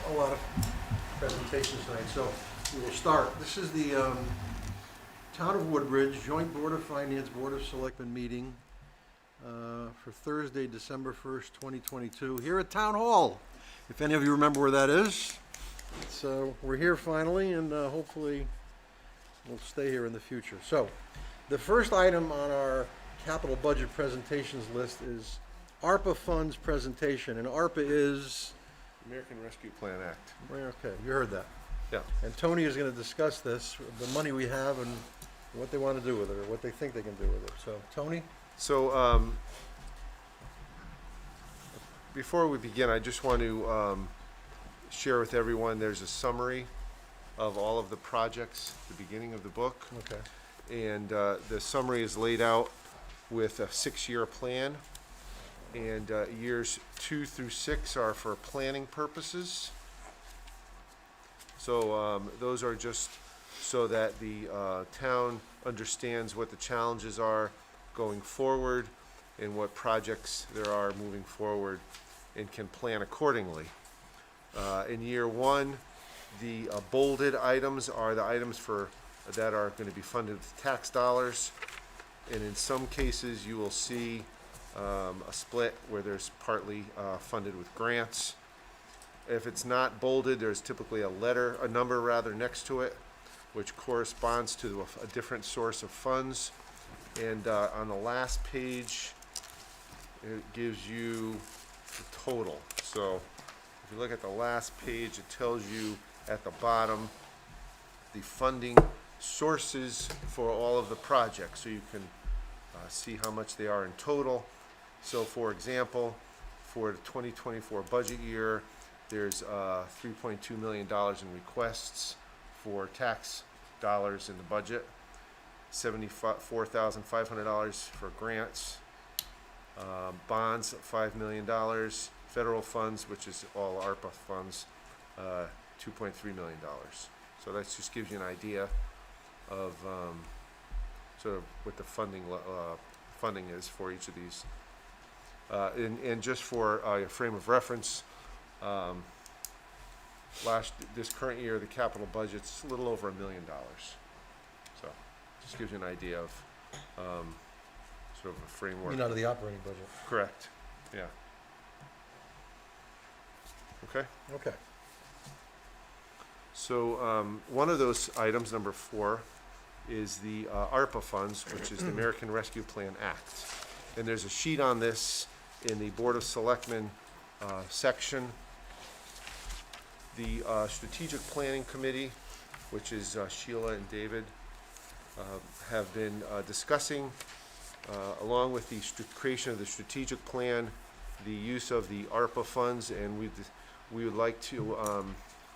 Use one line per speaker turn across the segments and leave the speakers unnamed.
a lot of presentations tonight, so we will start. This is the Town of Woodbridge Joint Board of Finance, Board of Selectmen meeting for Thursday, December 1st, 2022, here at Town Hall. If any of you remember where that is. So we're here finally, and hopefully we'll stay here in the future. So the first item on our capital budget presentations list is ARPA funds presentation, and ARPA is...
American Rescue Plan Act.
Okay, you heard that.
Yeah.
And Tony is going to discuss this, the money we have and what they want to do with it, or what they think they can do with it. So, Tony?
So, before we begin, I just want to share with everyone, there's a summary of all of the projects at the beginning of the book.
Okay.
And the summary is laid out with a 6-year plan. And years 2 through 6 are for planning purposes. So those are just so that the town understands what the challenges are going forward and what projects there are moving forward and can plan accordingly. In year 1, the bolded items are the items that are going to be funded with tax dollars. And in some cases, you will see a split where there's partly funded with grants. If it's not bolded, there's typically a number next to it, which corresponds to a different source of funds. And on the last page, it gives you the total. So if you look at the last page, it tells you at the bottom the funding sources for all of the projects, so you can see how much they are in total. So, for example, for the 2024 budget year, there's $3.2 million in requests for tax dollars in the budget, $74,500 for grants, bonds, $5 million, federal funds, which is all ARPA funds, $2.3 million. So that just gives you an idea of sort of what the funding is for each of these. And just for a frame of reference, this current year, the capital budget's a little over $1 million. So just gives you an idea of sort of a framework.
You mean out of the operating budget?
Correct. Yeah. Okay.
Okay.
So one of those items, number 4, is the ARPA funds, which is the American Rescue Plan Act. And there's a sheet on this in the Board of Selectmen section. The Strategic Planning Committee, which is Sheila and David, have been discussing, along with the creation of the strategic plan, the use of the ARPA funds, and we would like to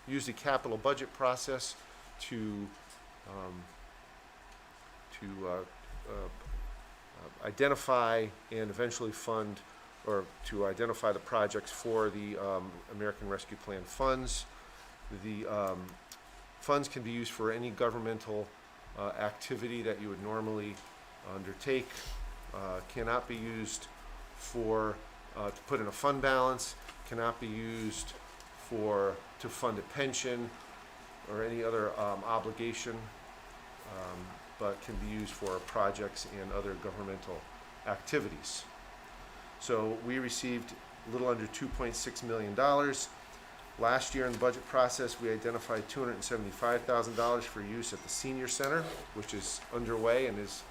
use the capital budget process to identify and eventually fund, or to identify the projects for the American Rescue Plan funds. The funds can be used for any governmental activity that you would normally undertake. Cannot be used to put in a fund balance, cannot be used to fund a pension or any other obligation, but can be used for projects and other governmental activities. So we received a little under $2.6 million. Last year in the budget process, we identified $275,000 for use at the senior center, which is underway and is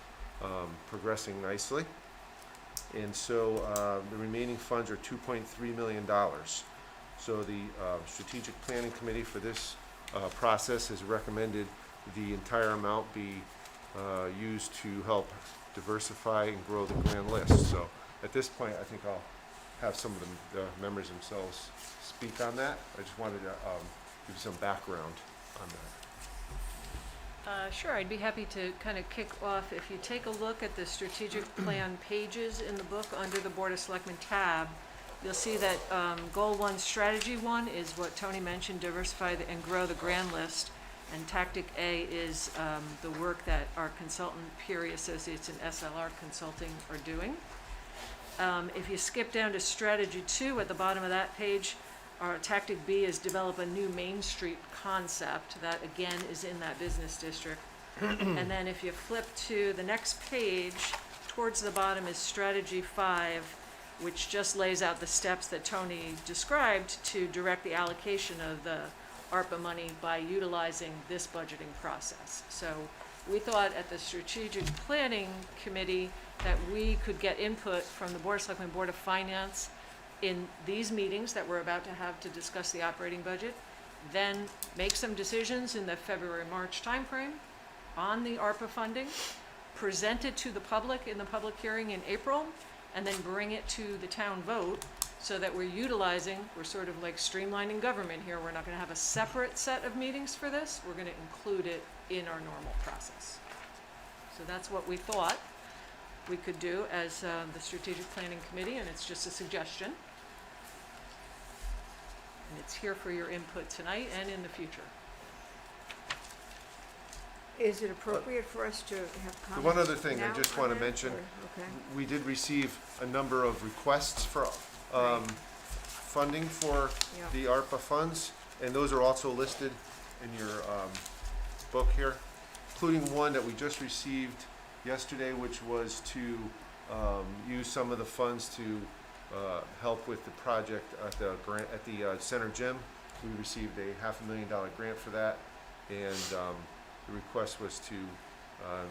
progressing nicely. And so the remaining funds are $2.3 million. So the Strategic Planning Committee for this process has recommended the entire amount be used to help diversify and grow the grand list. So at this point, I think I'll have some of the members themselves speak on that. I just wanted to give you some background on that.
Sure, I'd be happy to kind of kick off. If you take a look at the strategic plan pages in the book under the Board of Selectmen tab, you'll see that Goal 1, Strategy 1 is what Tony mentioned, diversify and grow the grand list. And Tactic A is the work that our consultant, Peary Associates and SLR Consulting, are doing. If you skip down to Strategy 2 at the bottom of that page, Tactic B is develop a new Main Street concept. That, again, is in that business district. And then if you flip to the next page, towards the bottom is Strategy 5, which just lays out the steps that Tony described to direct the allocation of the ARPA money by utilizing this budgeting process. So we thought at the Strategic Planning Committee that we could get input from the Board of Selectmen, Board of Finance in these meetings that we're about to have to discuss the operating budget, then make some decisions in the February-March timeframe on the ARPA funding, present it to the public in the public hearing in April, and then bring it to the town vote so that we're sort of like streamlining government here. We're not gonna have a separate set of meetings for this. We're gonna include it in our normal process. So that's what we thought we could do as the Strategic Planning Committee, and it's just a suggestion. And it's here for your input tonight and in the future.
Is it appropriate for us to have comments
The one other thing I
now
just
on
want to
that,
mention,
or- Okay,
we did receive a number of requests for
Right.
funding for
Yeah.
the ARPA funds, and those are also listed in your book here, including one that we just received yesterday, which was to use some of the funds to help with the project at the center gym. We received a $500,000 grant for that, and the request was to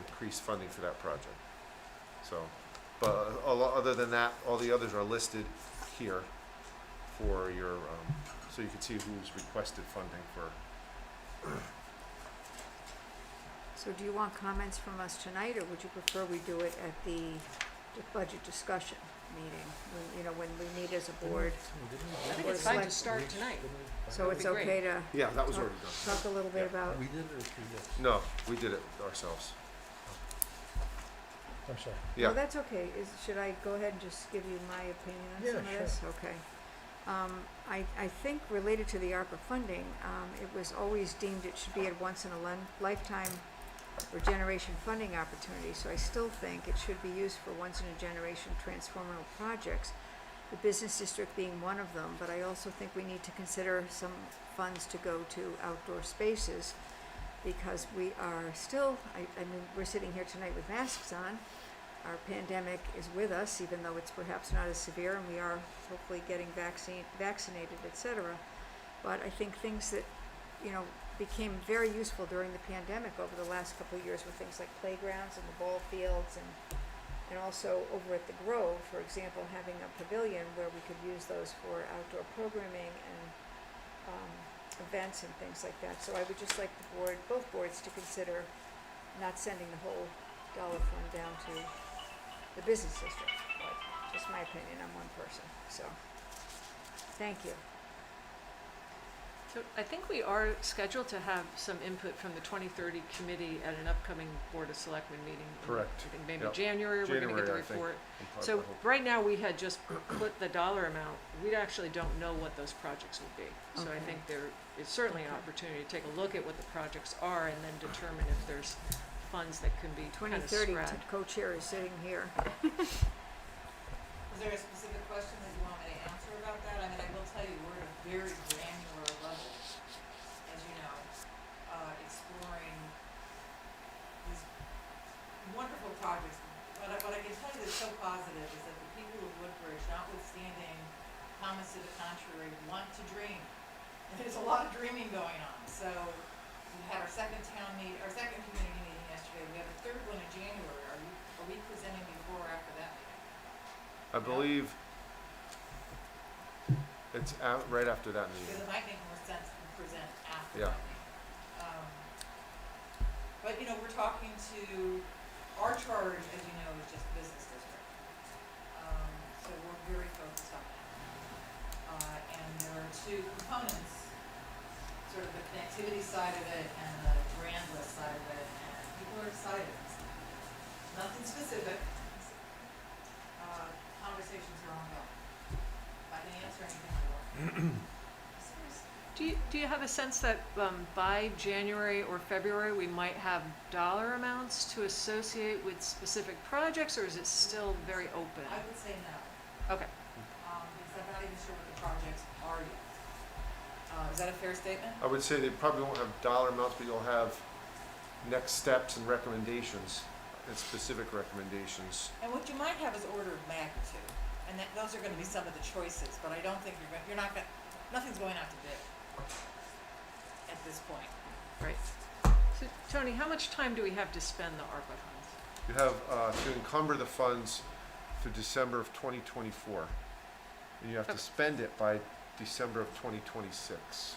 increase funding for that project. So, but other than that, all the others are listed here for your, so you can see who's requested funding for.
so do you want comments from us tonight, or would you prefer we do it at the budget discussion meeting? When we meet as a board?
I think it's fine to start tonight.
So
That'd
it's
be great.
okay to
Yeah, that was already done.
talk a little bit about,
We did it, or she did?
No, we did it ourselves.
I'm sorry.
Yeah.
well, that's okay. Should I go ahead and just give you my opinion on
Yeah,
some of
sure.
this? Okay. I think related to the ARPA funding, it was always deemed it should be a once in a lifetime or generation funding opportunity, so I still think it should be used for once in a generation transformational projects, the business district being one of them, but I also think we need to consider some funds to go to outdoor spaces, because we are still, I mean, we're sitting here tonight with masks on. Our pandemic is with us, even though it's perhaps not as severe, and we are hopefully getting vaccinated, et cetera. But I think things that, became very useful during the pandemic over the last couple of years were things like playgrounds and the ball fields, and also over at the Grove, for example, having a pavilion where we could use those for outdoor programming and events and things like that. So I would just like both boards to consider not sending the whole dollar fund down to the business district, but just my opinion, I'm one person, so, thank you.
So I think we are scheduled to have some input from the 2030 committee at an upcoming Board of Selectmen meeting.
Correct.
I think maybe
Yep.
January, we're gonna get the
January, I think.
report.
And probably
So
the whole-
right now, we had just put the dollar amount. We actually don't know what those projects will be. So I
Okay.
think there is certainly an
Okay.
opportunity to take a look at what the projects are and then determine if there's funds that can be kind of
2030
spread.
co-chair is sitting here.
Is there a specific question that you want me to answer about that? I mean, I will tell you, we're at a very granular level, as you know, exploring these wonderful projects. What I can tell you that's so positive is that the people of Woodbridge, notwithstanding comments to the contrary, want to dream. And there's a lot of dreaming going on. So we had our second community meeting yesterday. We have a third one in January. Are we presenting before or after that meeting?
I believe it's right after that
Because
meeting.
it might make more sense to present after
Yeah.
that meeting. But, we're talking to, our charge, as you know, is just business district. So we're very focused on that. And there are two components, sort of the connectivity side of it and the brand list side of it, and people are excited. Nothing specific. Conversations are ongoing. If I can answer anything, I will.
Do you have a sense that by January or February, we might have dollar amounts to associate with specific projects, or is it still very open?
I would say no.
Okay,
Because I'm not even sure what the projects are yet. Is that a fair statement?
I would say they probably won't have dollar amounts, but you'll have next steps and recommendations, and specific recommendations.
And what you might have is order of magnitude, and those are gonna be some of the choices, but I don't think nothing's going out to bid at this point.
Right. So, Tony, how much time do we have to spend the ARPA funds?
You have to encumber the funds through December of 2024. And you have to
Okay.
spend it by December of 2026.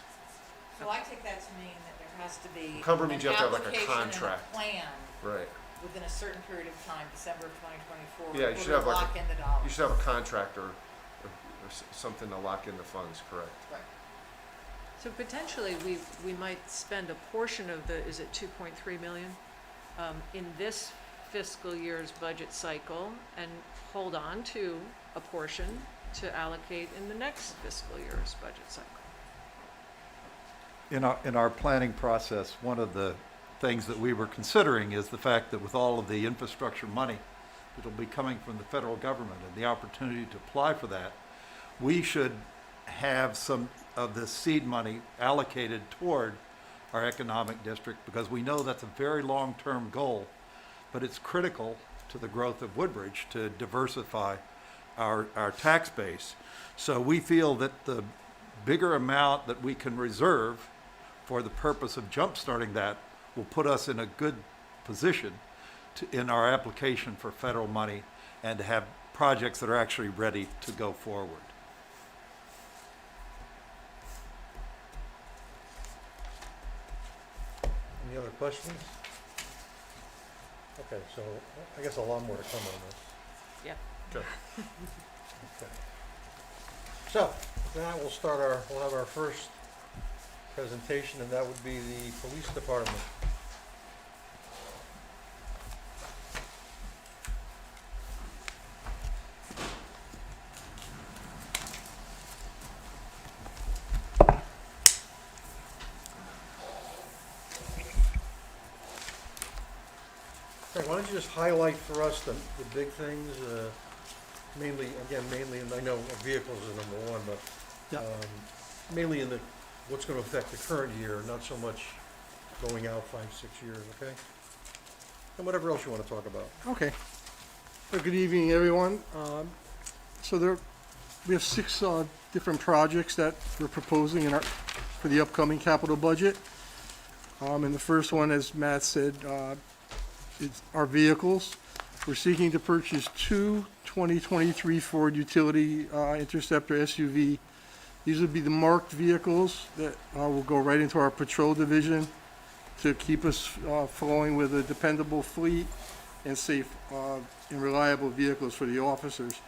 So I take that to mean that there has to be
Encumber means you have to have like a
application and
contract.
plan
Right.
within a certain period of time, December of 2024.
Yeah, you should have like
lock in the dollars.
You should have a contractor or something to lock in the funds, correct?
Right.
So potentially, we might spend a portion of the, is it 2.3 million? In this fiscal year's budget cycle and hold on to a portion to allocate in the next fiscal year's budget cycle.
In our planning process, one of the things that we were considering is the fact that with all of the infrastructure money that'll be coming from the federal government and the opportunity to apply for that, we should have some of the seed money allocated toward our economic district, because we know that's a very long-term goal, but it's critical to the growth of Woodbridge to diversify our tax base. So we feel that the bigger amount that we can reserve for the purpose of jumpstarting that will put us in a good position in our application for federal money and to have projects that are actually ready to go forward.
Any other questions? Okay, so I guess a lot more to come on this.
Yeah.
Okay.
Okay. So, now we'll have our first presentation, and that would be the police department. Okay, why don't you just highlight for us the big things, mainly, and I know vehicles is number one, but mainly in what's going to affect the current year, not so much going out 5-6 years, okay? And whatever else you want to talk about.
Okay. Well, good evening, everyone. We have 6 different projects that we're proposing for the upcoming capital budget. And the first one, as Matt said, is our vehicles. We're seeking to purchase 2 2023 Ford Utility Interceptor SUV. These would be the marked vehicles that will go right into our patrol division to keep us flowing with a dependable fleet and safe and reliable vehicles for the officers.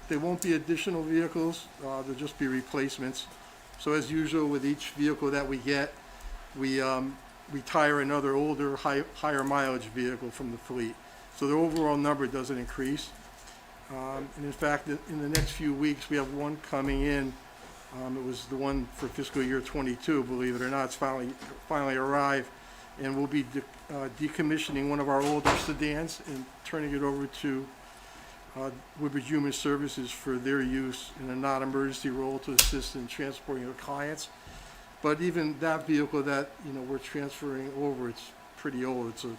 They won't be additional vehicles, they'll just be replacements. So as usual with each vehicle that we get, we retire another older, higher mileage vehicle from the fleet. So the overall number doesn't increase. And in fact, in the next few weeks, we have one coming in. It was the one for fiscal year 22, believe it or not. It's finally arrived. And we'll be decommissioning one of our older sedans and turning it over to Woodbridge Human Services for their use in a non-emergency role to assist in transporting their clients. But even that vehicle that we're transferring over, it's pretty old. It's a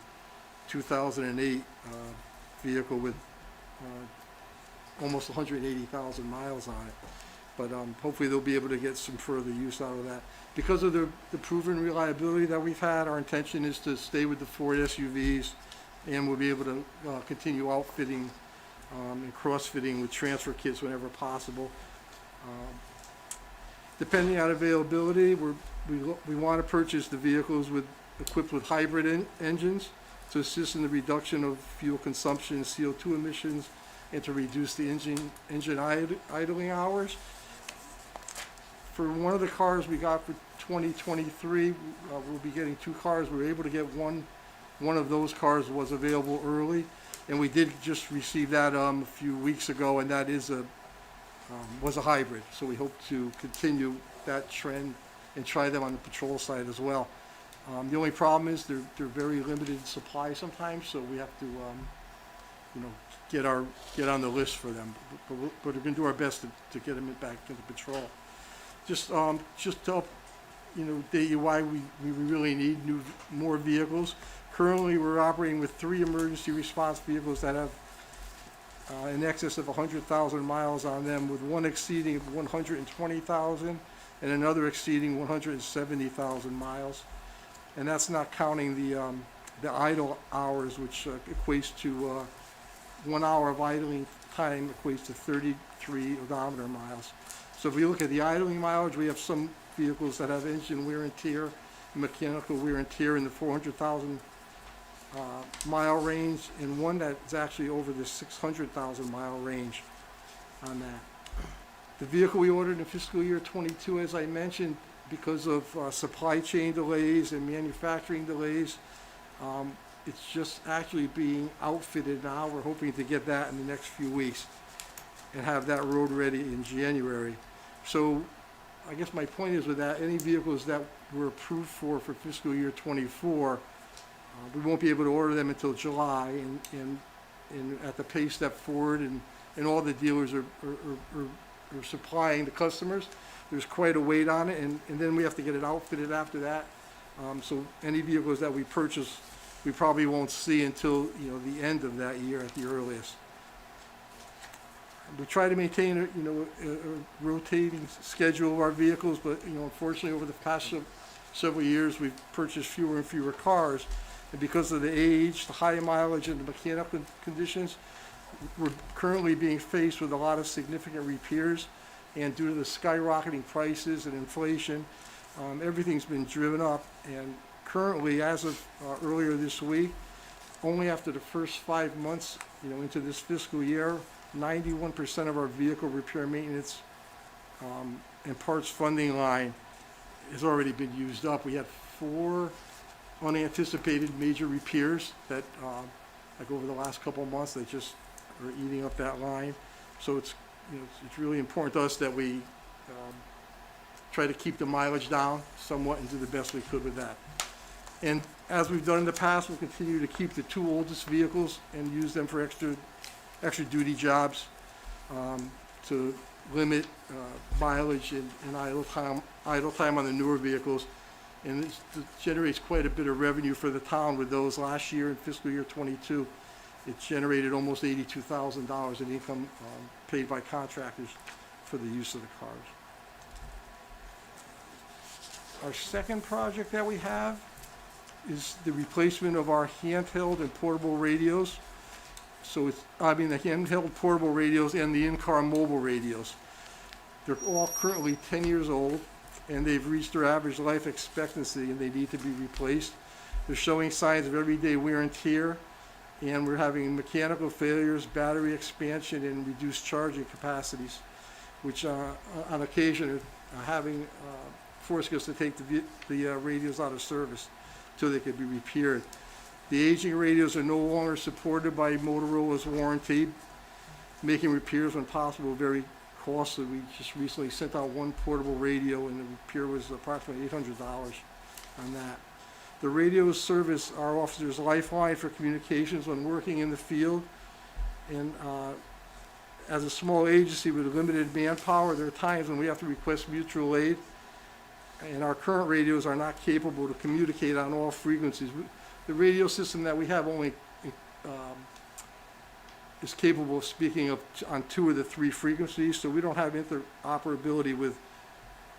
2008 vehicle with almost 180,000 miles on it. But hopefully they'll be able to get some further use out of that. Because of the proven reliability that we've had, our intention is to stay with the Ford SUVs, and we'll be able to continue outfitting and cross-fitting with transfer kits whenever possible. Depending on availability, we want to purchase the vehicles equipped with hybrid engines to assist in the reduction of fuel consumption, CO2 emissions, and to reduce the engine idling hours. For one of the cars we got for 2023, we'll be getting 2 cars. We were able to get one of those cars was available early, and we did just receive that a few weeks ago, and that was a hybrid. So we hope to continue that trend and try them on the patrol side as well. The only problem is they're very limited supply sometimes, so we have to get on the list for them. But we're going to do our best to get them back into patrol. Just to update you why we really need more vehicles. Currently, we're operating with 3 emergency response vehicles that have in excess of 100,000 miles on them, with one exceeding 120,000 and another exceeding 170,000 miles. And that's not counting the idle hours, which equates to 1 hour of idling time equates to 33 odometer miles. So if we look at the idling mileage, we have some vehicles that have engine wear and tear, mechanical wear and tear in the 400,000 mile range, and one that's actually over the 600,000 mile range on that. The vehicle we ordered in fiscal year '22, as I mentioned, because of supply chain delays and manufacturing delays, it's just actually being outfitted now. We're hoping to get that in the next few weeks and have that road ready in January. So I guess my point is with that, any vehicles that were approved for fiscal year '24, we won't be able to order them until July, and at the pace that Ford and all the dealers are supplying the customers, there's quite a wait on it, and then we have to get it outfitted after that. So any vehicles that we purchase, we probably won't see until, the end of that year at the earliest. We try to maintain a rotating schedule of our vehicles, but, unfortunately, over the past several years, we've purchased fewer and fewer cars. And because of the age, the high mileage, and the mechanical conditions, we're currently being faced with a lot of significant repairs. And due to the skyrocketing prices and inflation, everything's been driven up. And currently, as of earlier this week, only after the first 5 months, into this fiscal year, 91% of our vehicle repair, maintenance, and parts funding line has already been used up. We had 4 unanticipated major repairs that, like over the last couple of months, they just are eating up that line. So it's really important to us that we try to keep the mileage down somewhat and do the best we could with that. And as we've done in the past, we'll continue to keep the 2 oldest vehicles and use them for extra duty jobs to limit mileage and idle time on the newer vehicles. And it generates quite a bit of revenue for the town with those. Last year in fiscal year '22, it generated almost $82,000 in income paid by contractors for the use of the cars. Our second project that we have is the replacement of our handheld and portable radios. So the handheld portable radios and the in-car mobile radios. They're all currently 10 years old, and they've reached their average life expectancy, and they need to be replaced. They're showing signs of everyday wear and tear, and we're having mechanical failures, battery expansion, and reduced charging capacities, which on occasion are forcing us to take the radios out of service until they could be repaired. The aging radios are no longer supported by Motorola's warranty, making repairs when possible very costly. We just recently sent out one portable radio, and the repair was approximately $800 on that. The radios service our officers' lifeline for communications when working in the field. And as a small agency with limited manpower, there are times when we have to request mutual aid, and our current radios are not capable to communicate on all frequencies. The radio system that we have only is capable of speaking on 2 of the 3 frequencies, so we don't have interoperability with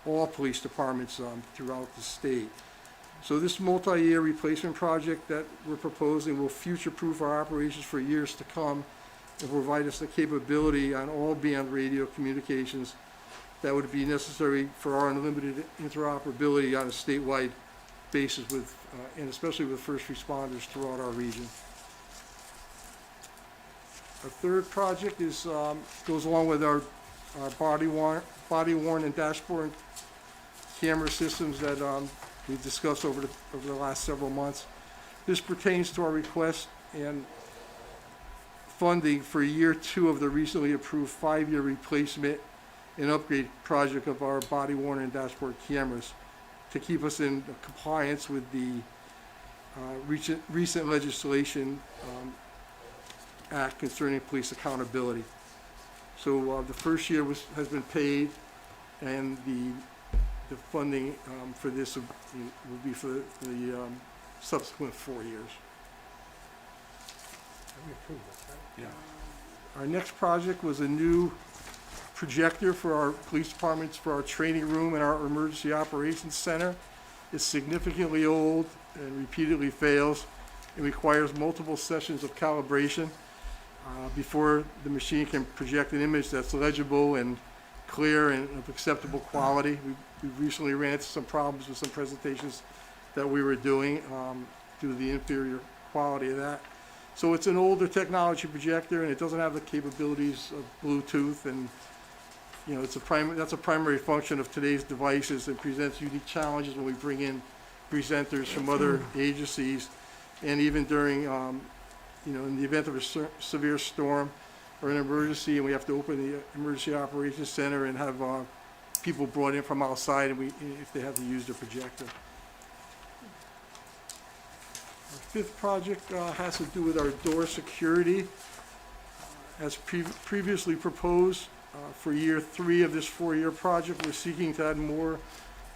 all police departments throughout the state. So this multi-year replacement project that we're proposing will future-proof our operations for years to come and provide us the capability on all band radio communications that would be necessary for our unlimited interoperability on a statewide basis with, and especially with first responders throughout our region. Our third project is goes along with our body worn and dashboard camera systems that we've discussed over the last several months. This pertains to our request and funding for year 2 of the recently approved 5-year replacement and upgrade project of our body worn and dashboard cameras to keep us in compliance with the recent legislation act concerning police accountability. So the first year has been paid, and the the funding for this would be for the subsequent 4 years.
We approved it, right?
Our next project was a new projector for our police departments, for our training room and our emergency operations center. It's significantly old and repeatedly fails. It requires multiple sessions of calibration before the machine can project an image that's legible and clear and of acceptable quality. We recently ran into some problems with some presentations that we were doing due to the inferior quality of that. So it's an older technology projector, and it doesn't have the capabilities of Bluetooth, and you know, that's a primary function of today's devices, and presents unique challenges when we bring in presenters from other agencies, and even during, you know, in the event of a severe storm or an emergency, and we have to open the emergency operations center and have people brought in from outside, and if they have to use the projector. Our fifth project has to do with our door security. As previously proposed, for year 3 of this 4-year project, we're seeking to add more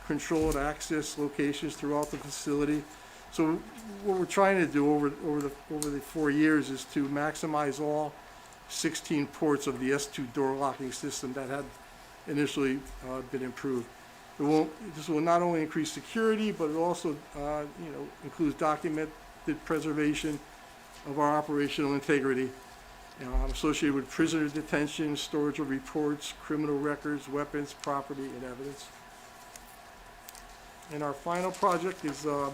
controlled access locations throughout the facility. So what we're trying to do over the 4 years is to maximize all 16 ports of the S2 door locking system that had initially been improved. This will not only increase security, but it also you know, includes documented preservation of our operational integrity associated with prisoner detention, storage of reports, criminal records, weapons, property, and evidence. And our final project is the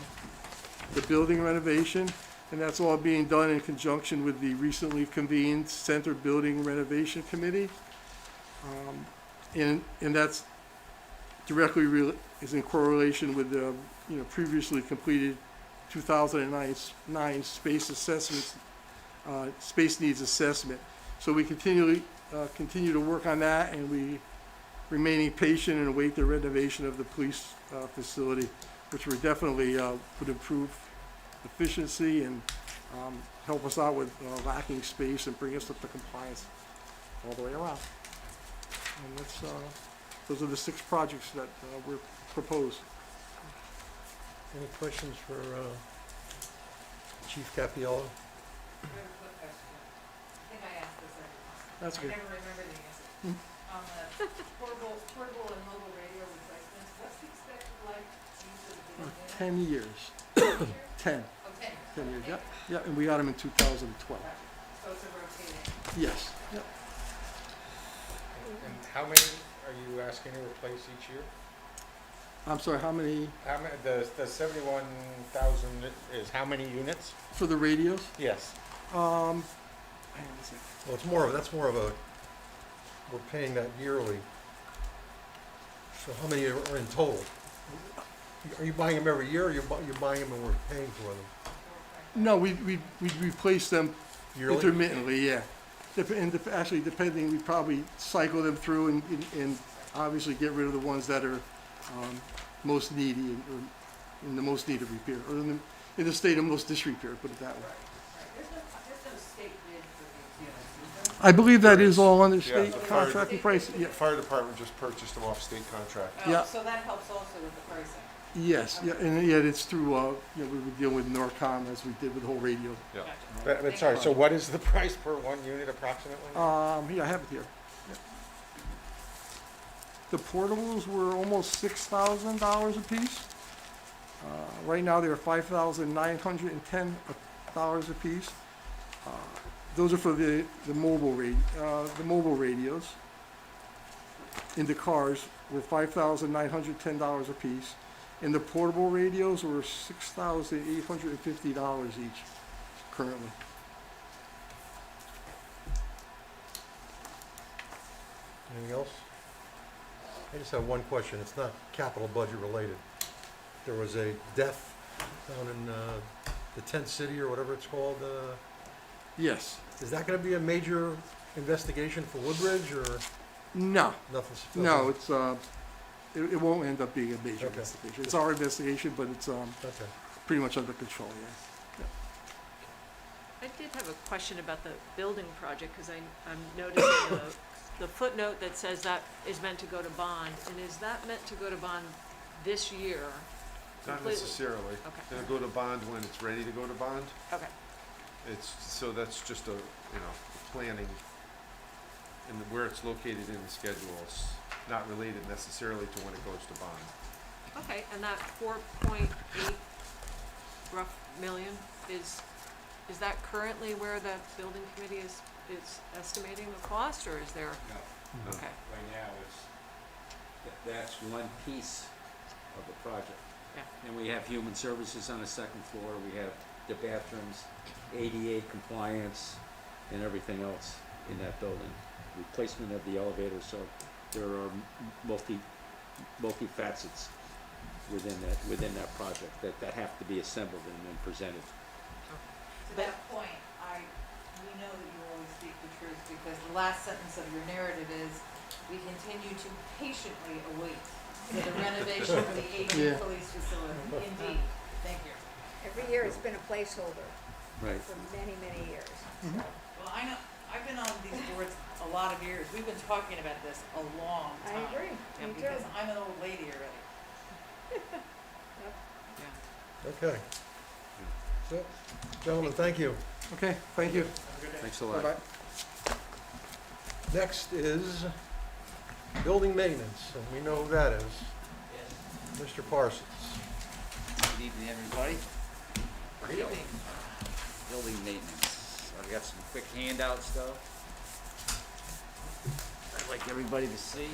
building renovation, and that's all being done in conjunction with the recently convened Center Building Renovation Committee. And that's directly is in correlation with the you know, previously completed 2009 space assessments, space needs assessment. So we continue to work on that, and we remaining patient and await the renovation of the police facility, which would definitely would improve efficiency and help us out with lacking space and bring us up to compliance all the way around. And that's those are the 6 projects that were proposed.
Any questions for Chief Capiello?
I have a quick question. I think I asked this every time.
That's good.
I never remember the answer. On the portable and mobile radio replacements, what's the expected life use of the building?
10 years. 10.
Oh, 10 years.
10 years,
Okay.
yeah, and we got them in 2012.
Gotcha. So it's a rotating.
Yes, yep.
And how many are you asking to replace each year?
I'm sorry, how many,
How many, the 71,000 is how many units?
for the radios?
Yes.
Hang on a second.
Well, that's more of a, we're paying that yearly. So how many are in total? Are you buying them every year, or you're buying them and we're paying for them?
No, we replace them
Yearly?
intermittently, yeah. Actually, depending, we probably cycle them through and obviously get rid of the ones that are most needy or in the most need of repair, or in the state of most disrepair, put it that way.
There's no state bid for these units, is there?
I believe that is all under
Yeah,
state
the fire-
contracting price,
The
yeah,
fire department just purchased them off state contract.
Oh,
Yeah.
so that helps also with the pricing.
yes, yeah, and yet it's through, you know, we would deal with Norcom as we did with the whole radio.
Yeah.
Gotcha.
But sorry, so what is the price per 1 unit approximately?
Yeah, I have it here. Yep. The portables were almost $6,000 a piece. Right now, they're $5,910 a piece. Those are for the mobile radios. In the cars were $5,910 a piece. And the portable radios were $6,850 each currently.
Anything else? I just have one question. It's not capital budget related. There was a death down in the tent city or whatever it's called.
Yes.
Is that gonna be a major investigation for Woodbridge, or
No.
nothing?
No, it's, it won't end up being a major
Okay.
investigation. It's our investigation, but it's,
Okay.
pretty much under control, yeah.
I did have a question about the building project, because I'm noticing the footnote that says that is meant to go to bond, and is that meant to go to bond this year?
Not
Completely.
necessarily.
Okay.
It'll go to bond when it's ready to go to bond.
Okay,
So that's just planning and where it's located in the schedule. It's not related necessarily to when it goes to bond.
okay, and that 4.8 rough million is that currently where the building committee is estimating the cost, or is there?
No,
Okay,
right now, that's one piece of the project.
yeah,
And we have human services on the second floor, we have the bathrooms, ADA compliance, and everything else in that building. Replacement of the elevator, so there are multi-facets within that project that have to be assembled and then presented.
To that point, we know that you always speak the truth, because the last sentence of your narrative is, we continue to patiently await the renovation of the
Yeah.
aging police facility. Indeed, thank you.
Every year it's been a placeholder
Right.
for many, many years.
Well, I know, I've been on these boards a lot of years, we've been talking about this a long
I
time.
agree.
Yeah,
Me too.
because I'm an old lady already.
yeah.
Okay. So, gentlemen, thank you.
Okay, thank you.
Thanks a lot.
Bye-bye.
Next is building maintenance, and we know who that is. Mr. Parsons.
Good evening, everybody.
Good evening.
Building maintenance. I've got some quick handouts, though. I'd like everybody to see.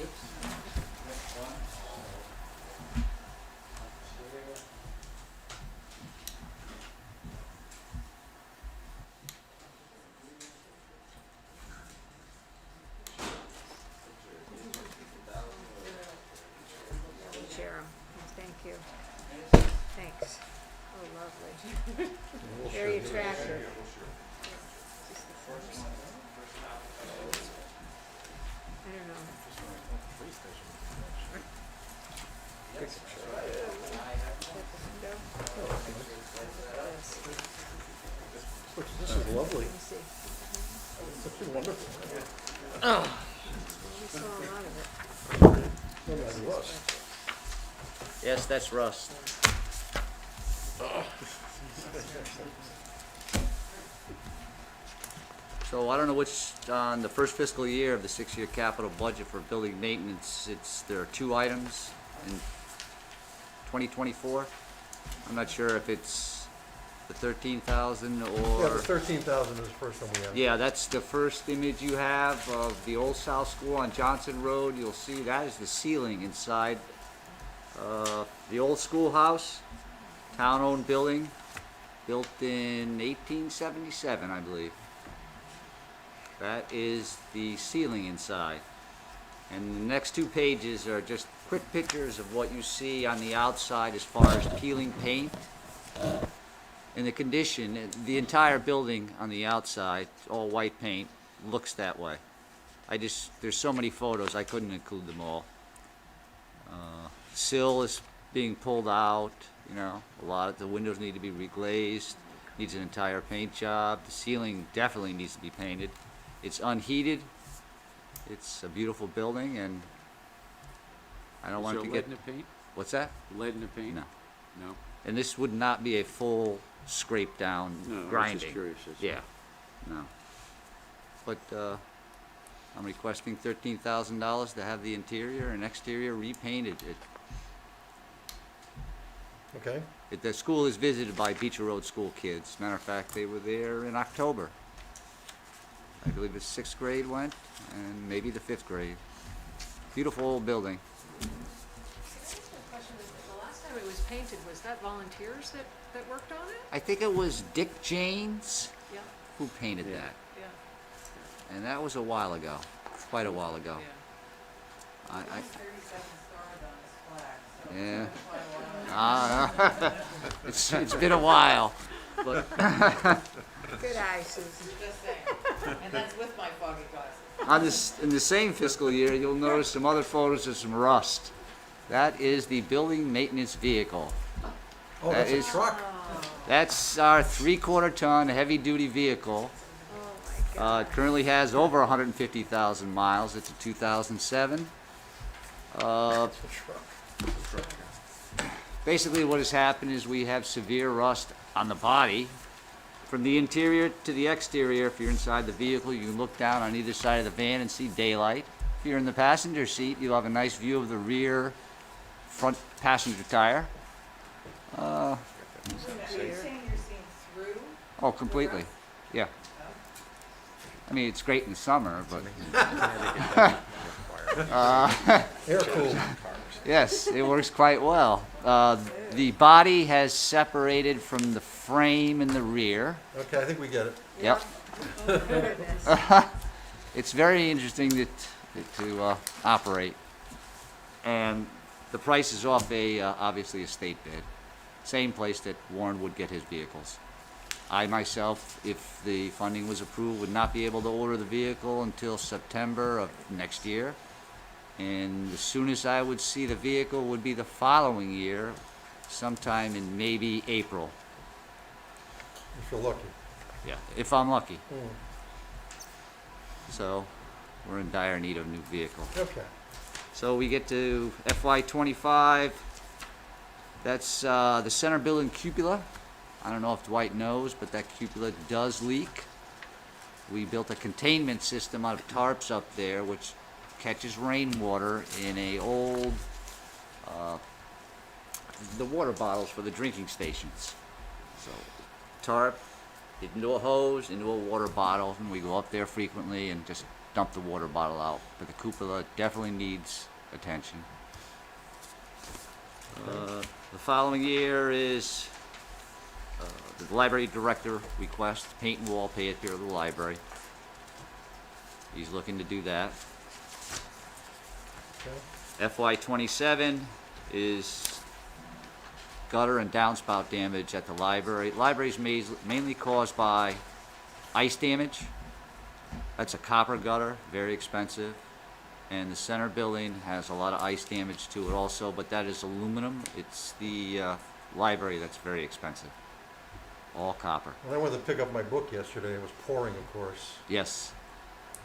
Share 'em. Thank you. Thanks. Oh, lovely. Very attractive. I don't know. Is that the window?
This is lovely.
Let me see.
This is wonderful.
We saw a lot of it.
That's rust.
Yes, that's rust. So I don't know which, on the first fiscal year of the 6-year capital budget for building maintenance, there are 2 items in 2024. I'm not sure if it's the 13,000
Yeah,
or.
the 13,000 is the first one we have.
Yeah, that's the first image you have of the old South School on Johnson Road. You'll see that is the ceiling inside the old schoolhouse, town-owned building, built in 1877, I believe. That is the ceiling inside. And the next 2 pages are just quick pictures of what you see on the outside as far as peeling paint. And the condition, the entire building on the outside, all white paint, looks that way. There's so many photos, I couldn't include them all. Sill is being pulled out, a lot of the windows need to be reglazed, needs an entire paint job. The ceiling definitely needs to be painted. It's unheated. It's a beautiful building, and I don't want it to
Is
get.
there lead in the paint?
What's that?
Lead in the paint?
No.
No?
And this would not be a full scrape down
No, I was
grinding.
just curious. That's
Yeah, no. But I'm requesting $13,000 to have the interior and exterior repainted.
Okay,
The school is visited by Beecher Road school kids. Matter of fact, they were there in October. I believe the 6th grade went, and maybe the 5th grade. Beautiful old building.
The question is, the last time it was painted, was that volunteers that worked on it?
I think it was Dick Janes
Yeah,
who painted
Yeah.
that,
yeah,
and that was a while ago, quite a while ago.
yeah.
I,
37 stars on his flag, so
Yeah.
it's been quite a while.
it's been a while, but
Good eye, Susan.
Just saying, and that's with my foggy glasses.
in the same fiscal year, you'll notice some other photos of some rust. That is the building maintenance vehicle.
oh,
That
that's
is-
a truck.
That's our 3/4-ton heavy-duty vehicle.
Oh, my God.
It currently has over 150,000 miles. It's a 2007.
It's a truck.
basically what has happened is we have severe rust on the body. From the interior to the exterior, if you're inside the vehicle, you can look down on either side of the van and see daylight. If you're in the passenger seat, you'll have a nice view of the rear front passenger tire.
Are you saying you're seeing through?
Oh, completely, yeah. I mean, it's great in the summer, but,
Air cooled.
yes, it works quite well. The body has separated from the frame in the rear.
Okay, I think we get it.
Yep.
Oh, goodness.
It's very interesting to operate. And the price is off obviously a state bid. Same place that Warren would get his vehicles. I myself, if the funding was approved, would not be able to order the vehicle until September of next year. And the soonest I would see the vehicle would be the following year, sometime in maybe April.
If you're lucky.
Yeah, if I'm lucky.
Hmm.
So, we're in dire need of a new vehicle.
Okay.
So we get to FY '25. That's the center building cupola. I don't know if Dwight knows, but that cupola does leak. We built a containment system out of tarps up there, which catches rainwater in a old, the water bottles for the drinking stations. So tarp into a hose, into a water bottle, and we go up there frequently and just dump the water bottle out. But the cupola definitely needs attention. The following year is the library director request, paint and wallpaper here at the library. He's looking to do that.
Okay.
FY '27 is gutter and downspout damage at the library. Library is mainly caused by ice damage. That's a copper gutter, very expensive. And the center building has a lot of ice damage to it also, but that is aluminum. It's the library that's very expensive. All copper.
When I went to pick up my book yesterday, it was pouring, of course.
Yes.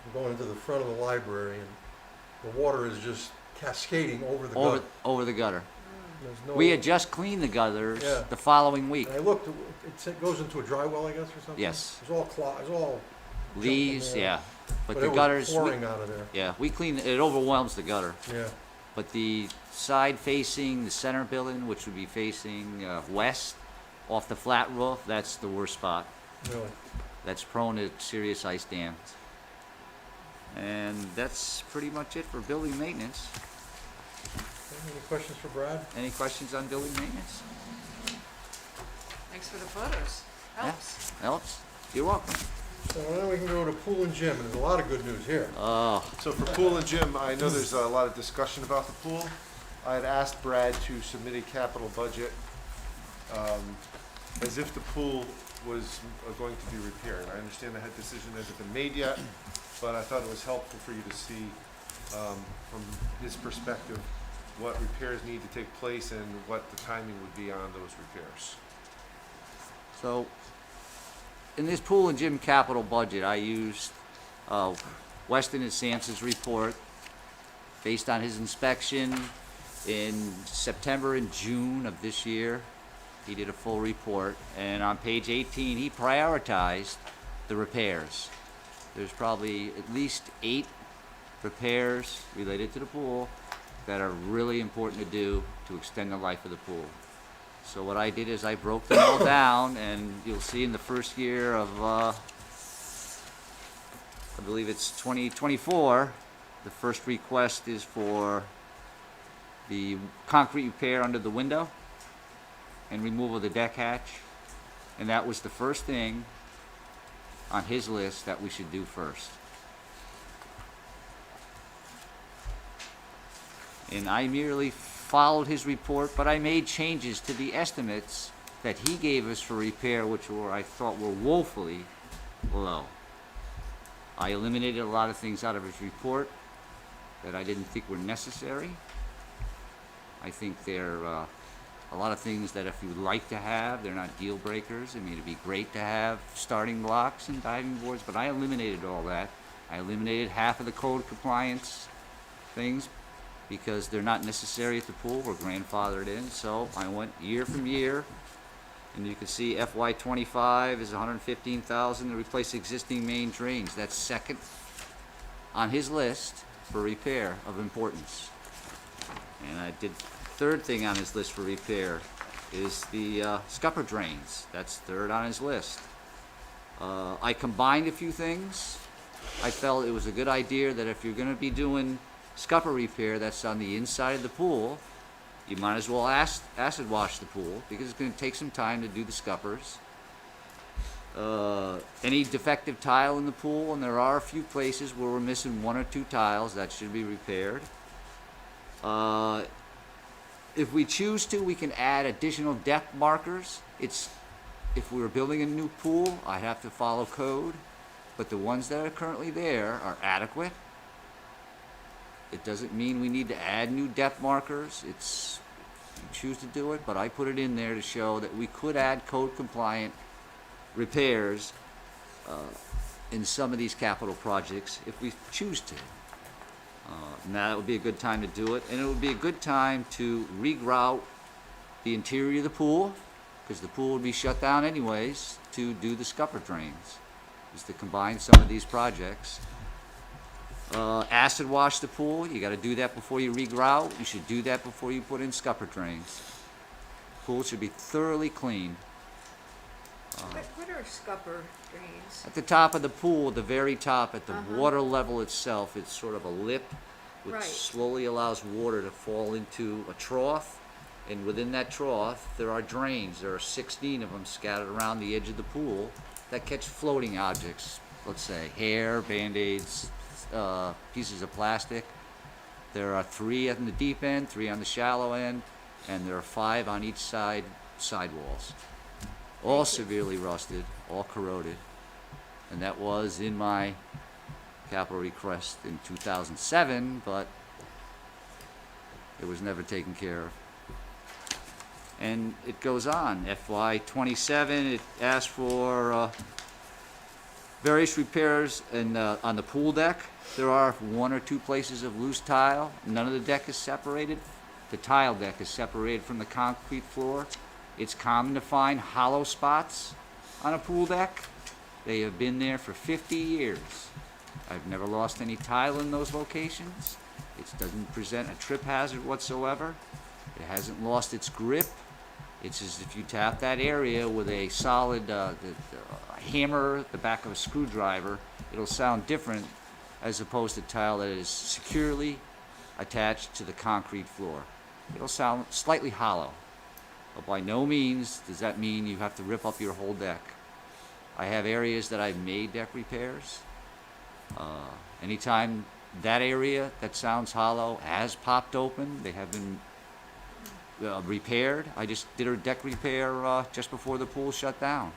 I'm going into the front of the library, and the water is just cascading over the
Over,
gutter.
over the gutter.
There's no,
We had just cleaned the gutters
Yeah.
the following week.
And I looked, it goes into a dry well, I guess, or something?
Yes.
It's all it's all,
Leaves,
jumping
yeah. But
but
the
it
gutters,
was pouring out of there.
yeah, we clean, it overwhelms the gutter.
Yeah.
But the side facing the center building, which would be facing west, off the flat roof, that's the worst spot.
Really.
That's prone to serious ice dams. And that's pretty much it for building maintenance.
Okay, any questions for Brad?
Any questions on building maintenance?
Thanks for the photos. Helps.
Helps? You're welcome.
So now we can go to pool and gym, and there's a lot of good news here.
Oh,
So for pool and gym, I know there's a lot of discussion about the pool. I had asked Brad to submit a capital budget as if the pool was going to be repaired. I understand that decision hasn't been made yet, but I thought it was helpful for you to see from his perspective what repairs need to take place and what the timing would be on those repairs.
so in this pool and gym capital budget, I used Weston and Sampson's report based on his inspection in September and June of this year. He did a full report, and on page 18, he prioritized the repairs. There's probably at least 8 repairs related to the pool that are really important to do to extend the life of the pool. So what I did is I broke them all down, and you'll see in the first year of, I believe it's 2024, the first request is for the concrete repair under the window and removal of the deck hatch. And that was the first thing on his list that we should do first. And I merely followed his report, but I made changes to the estimates that he gave us for repair, which were, I thought, were woefully low. I eliminated a lot of things out of his report that I didn't think were necessary. I think there are a lot of things that if you would like to have, they're not deal breakers. I mean, it'd be great to have starting blocks and diving boards, but I eliminated all that. I eliminated half of the code compliance things, because they're not necessary at the pool, we're grandfathered in, so I went year from year. And you can see FY '25 is $115,000 to replace existing main drains. That's second on his list for repair of importance. And I did, third thing on his list for repair is the scupper drains. That's third on his list. I combined a few things. I felt it was a good idea that if you're gonna be doing scupper repair that's on the inside of the pool, you might as well acid wash the pool, because it's gonna take some time to do the scuppers. Any defective tile in the pool, and there are a few places where we're missing 1 or 2 tiles, that should be repaired. If we choose to, we can add additional depth markers. If we were building a new pool, I'd have to follow code, but the ones that are currently there are adequate. It doesn't mean we need to add new depth markers. It's, you choose to do it, but I put it in there to show that we could add code compliant repairs in some of these capital projects if we choose to. Now it would be a good time to do it, and it would be a good time to regrout the interior of the pool, because the pool would be shut down anyways, to do the scupper drains, is to combine some of these projects. Acid wash the pool, you gotta do that before you regrout. You should do that before you put in scupper drains. Pool should be thoroughly cleaned.
What are scupper drains?
At the top of the pool, the very top, at the
Uh-huh.
water level itself, it's sort of a lip, which
Right.
slowly allows water to fall into a trough. And within that trough, there are drains. There are 16 of them scattered around the edge of the pool that catch floating objects. Let's say hair, Band-Aids, pieces of plastic. There are 3 on the deep end, 3 on the shallow end, and there are 5 on each side sidewalls. All severely rusted, all corroded. And that was in my capital request in 2007, but it was never taken care of. And it goes on. FY '27, it asked for various repairs on the pool deck. There are 1 or 2 places of loose tile. None of the deck is separated. The tile deck is separated from the concrete floor. It's common to find hollow spots on a pool deck. They have been there for 50 years. I've never lost any tile in those locations. It doesn't present a trip hazard whatsoever. It hasn't lost its grip. It's as if you tap that area with a solid hammer, the back of a screwdriver. It'll sound different as opposed to tile that is securely attached to the concrete floor. It'll sound slightly hollow, but by no means does that mean you have to rip up your whole deck. I have areas that I've made deck repairs. Anytime that area that sounds hollow has popped open, they have been repaired. I just did a deck repair just before the pool shut down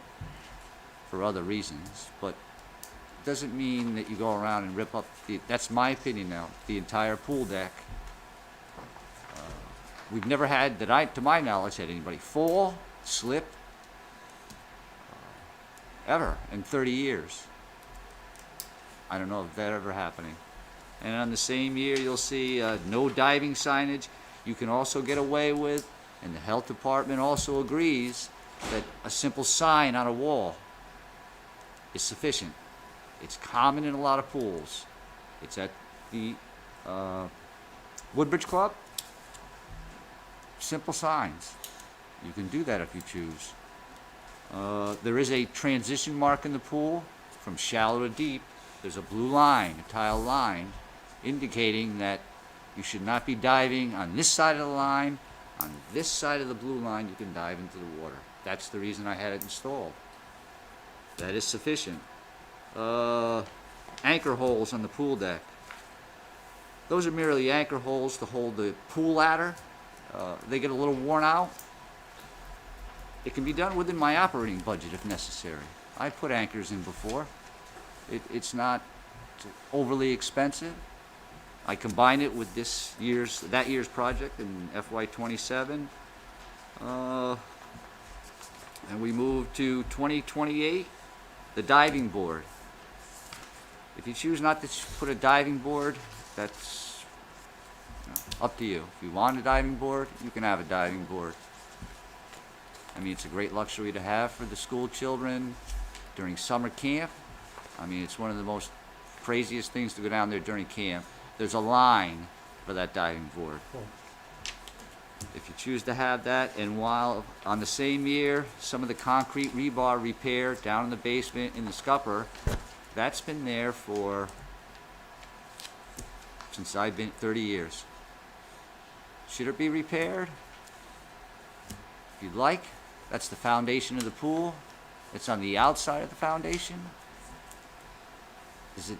for other reasons, but it doesn't mean that you go around and rip up that's my opinion now, the entire pool deck. We've never had, to my knowledge, had anybody fall, slip, ever in 30 years. I don't know if that ever happening. And on the same year, you'll see no diving signage. You can also get away with, and the health department also agrees, that a simple sign on a wall is sufficient. It's common in a lot of pools. It's at the Woodbridge Club. Simple signs. You can do that if you choose. There is a transition mark in the pool from shallow to deep. There's a blue line, a tile line, indicating that you should not be diving on this side of the line. On this side of the blue line, you can dive into the water. That's the reason I had it installed. That is sufficient. Anchor holes on the pool deck. Those are merely anchor holes to hold the pool ladder. They get a little worn out. It can be done within my operating budget if necessary. I put anchors in before. It's not overly expensive. I combine it with that year's project in FY '27. And we move to 2028, the diving board. If you choose not to put a diving board, that's You know, up to you. If you want a diving board, you can have a diving board. I mean, it's a great luxury to have for the school children during summer camp. I mean, it's one of the most craziest things to go down there during camp. There's a line for that diving board. If you choose to have that, and while on the same year, some of the concrete rebar repair down in the basement in the scupper, that's been there since I've been 30 years. Should it be repaired? If you'd like, that's the foundation of the pool. It's on the outside of the foundation. Does it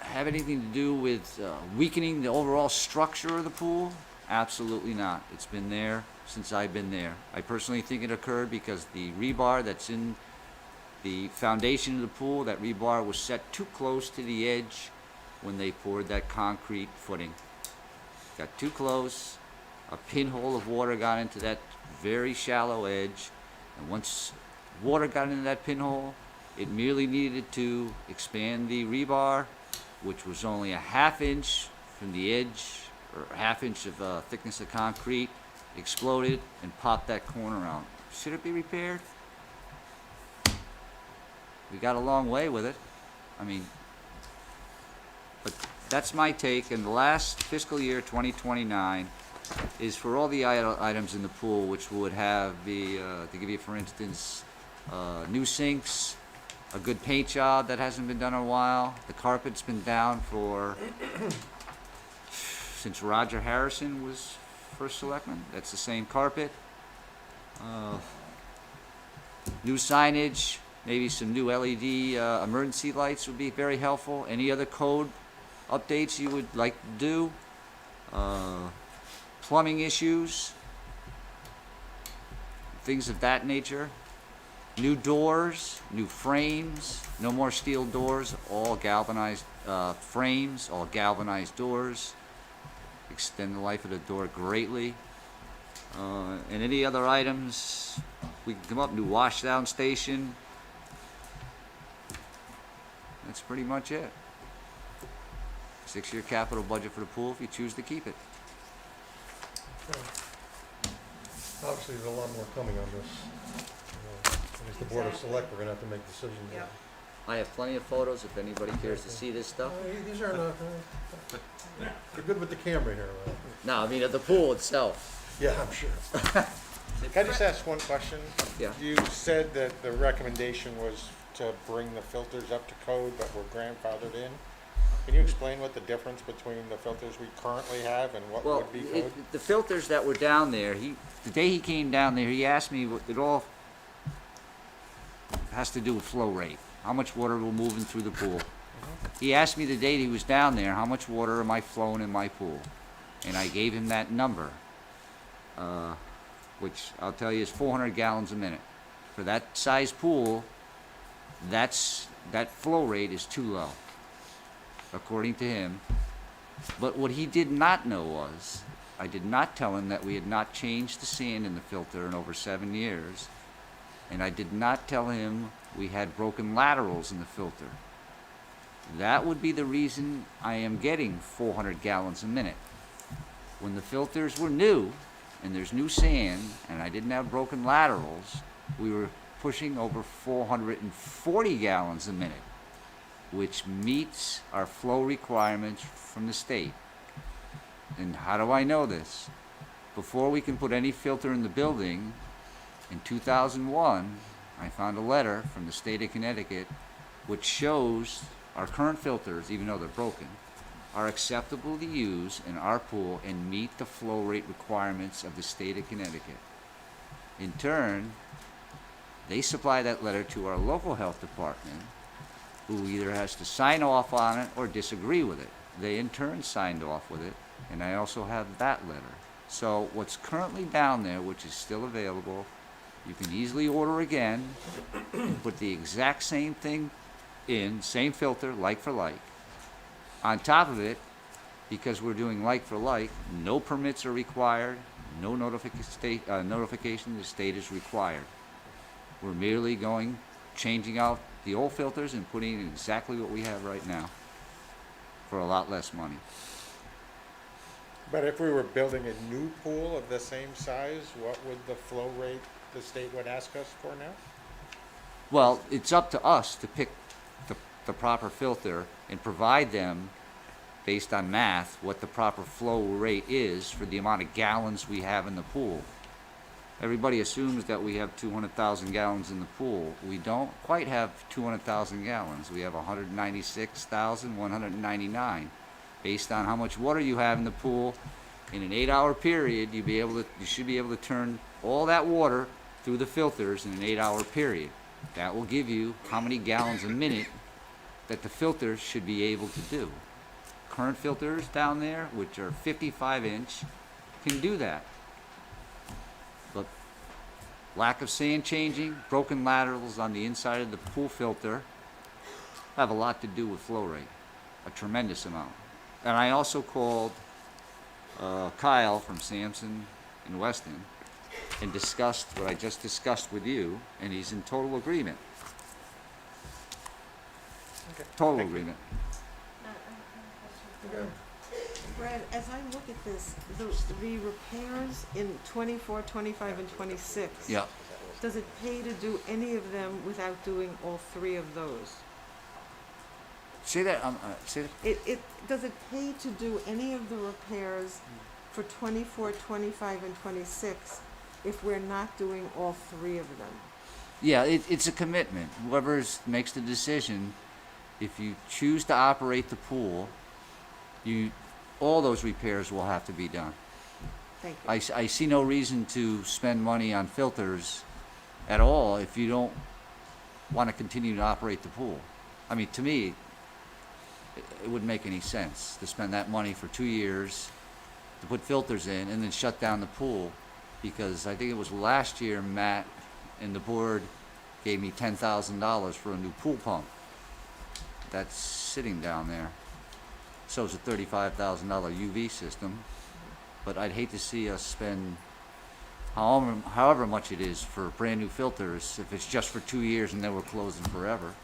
have anything to do with weakening the overall structure of the pool? Absolutely not. It's been there since I've been there. I personally think it occurred because the rebar that's in the foundation of the pool, that rebar was set too close to the edge when they poured that concrete footing. Got too close, a pinhole of water got into that very shallow edge, and once water got into that pinhole, it merely needed to expand the rebar, which was only a ½ inch from the edge, or a ½ inch of thickness of concrete, exploded and popped that corner out. Should it be repaired? We got a long way with it. I mean, but that's my take. And the last fiscal year, 2029, is for all the items in the pool, which would have to give you, for instance, new sinks, a good paint job that hasn't been done in a while. The carpet's been down since Roger Harrison was first selectman. That's the same carpet. New signage, maybe some new LED emergency lights would be very helpful. Any other code updates you would like to do? Plumbing issues, things of that nature. New doors, new frames, no more steel doors, all galvanized frames, all galvanized doors. Extend the life of the door greatly. And any other items we can come up, new washdown station. That's pretty much it. 6-year capital budget for the pool if you choose to keep it.
Obviously, there's a lot more coming on this. I guess the Board of Select, we're gonna have to make decisions.
Yep.
I have plenty of photos if anybody cares to see this stuff.
These are not, you're good with the camera here, right?
No, I mean of the pool itself.
Yeah, I'm sure.
Can I just ask one question?
Yeah.
You said that the recommendation was to bring the filters up to code, but were grandfathered in. Can you explain what the difference between the filters we currently have and what
Well,
would be code?
the filters that were down there, the day he came down there, he asked me, it all has to do with flow rate, how much water will move in through the pool. He asked me the day he was down there, how much water am I flowing in my pool? And I gave him that number, which I'll tell you is 400 gallons a minute. For that size pool, that flow rate is too low, according to him. But what he did not know was, I did not tell him that we had not changed the sand in the filter in over 7 years, and I did not tell him we had broken laterals in the filter. That would be the reason I am getting 400 gallons a minute. When the filters were new, and there's new sand, and I didn't have broken laterals, we were pushing over 440 gallons a minute, which meets our flow requirements from the state. And how do I know this? Before we can put any filter in the building, in 2001, I found a letter from the state of Connecticut which shows our current filters, even though they're broken, are acceptable to use in our pool and meet the flow rate requirements of the state of Connecticut. In turn, they supply that letter to our local health department, who either has to sign off on it or disagree with it. They in turn signed off with it, and I also have that letter. So what's currently down there, which is still available, you can easily order again and put the exact same thing in, same filter, like for like. On top of it, because we're doing like for like, no permits are required, no notification to the state is required. We're merely changing out the old filters and putting in exactly what we have right now for a lot less money.
But if we were building a new pool of the same size, what would the flow rate the state would ask us for now?
Well, it's up to us to pick the proper filter and provide them, based on math, what the proper flow rate is for the amount of gallons we have in the pool. Everybody assumes that we have 200,000 gallons in the pool. We don't quite have 200,000 gallons. We have 196,199. Based on how much water you have in the pool, in an 8-hour period, you should be able to turn all that water through the filters in an 8-hour period. That will give you how many gallons a minute that the filters should be able to do. Current filters down there, which are 55-inch, can do that. But lack of sand changing, broken laterals on the inside of the pool filter have a lot to do with flow rate, a tremendous amount. And I also called Kyle from Sampson and Weston and discussed what I just discussed with you, and he's in total agreement. Total agreement.
Brad, as I look at this, the repairs in 24, 25, and 26.
Yeah.
Does it pay to do any of them without doing all three of those?
Say that. Say that.
Does it pay to do any of the repairs for 24, 25, and 26 if we're not doing all three of them?
Yeah, it's a commitment. Whoever makes the decision, if you choose to operate the pool, all those repairs will have to be done.
Thank you.
I see no reason to spend money on filters at all if you don't want to continue to operate the pool. I mean, to me, it wouldn't make any sense to spend that money for 2 years to put filters in and then shut down the pool, because I think it was last year Matt and the board gave me $10,000 for a new pool pump. That's sitting down there. So it's a $35,000 UV system, but I'd hate to see us spend however much it is for brand new filters if it's just for 2 years and then we're closing forever.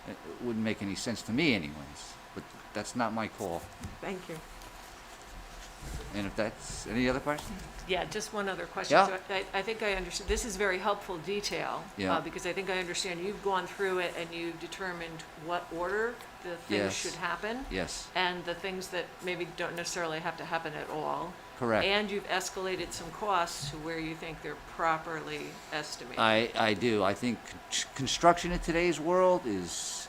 It wouldn't make any sense to me anyways, but that's not my call.
Thank you.
And if that's, any other questions?
Yeah, just one other question.
Yeah.
So I think I understand, this is very helpful detail.
Yeah.
Because I think I understand you've gone through it and you've determined what order the things
Yes.
should happen.
Yes,
And the things that maybe don't necessarily have to happen at all.
correct.
And you've escalated some costs to where you think they're properly estimated.
I do. I think construction in today's world is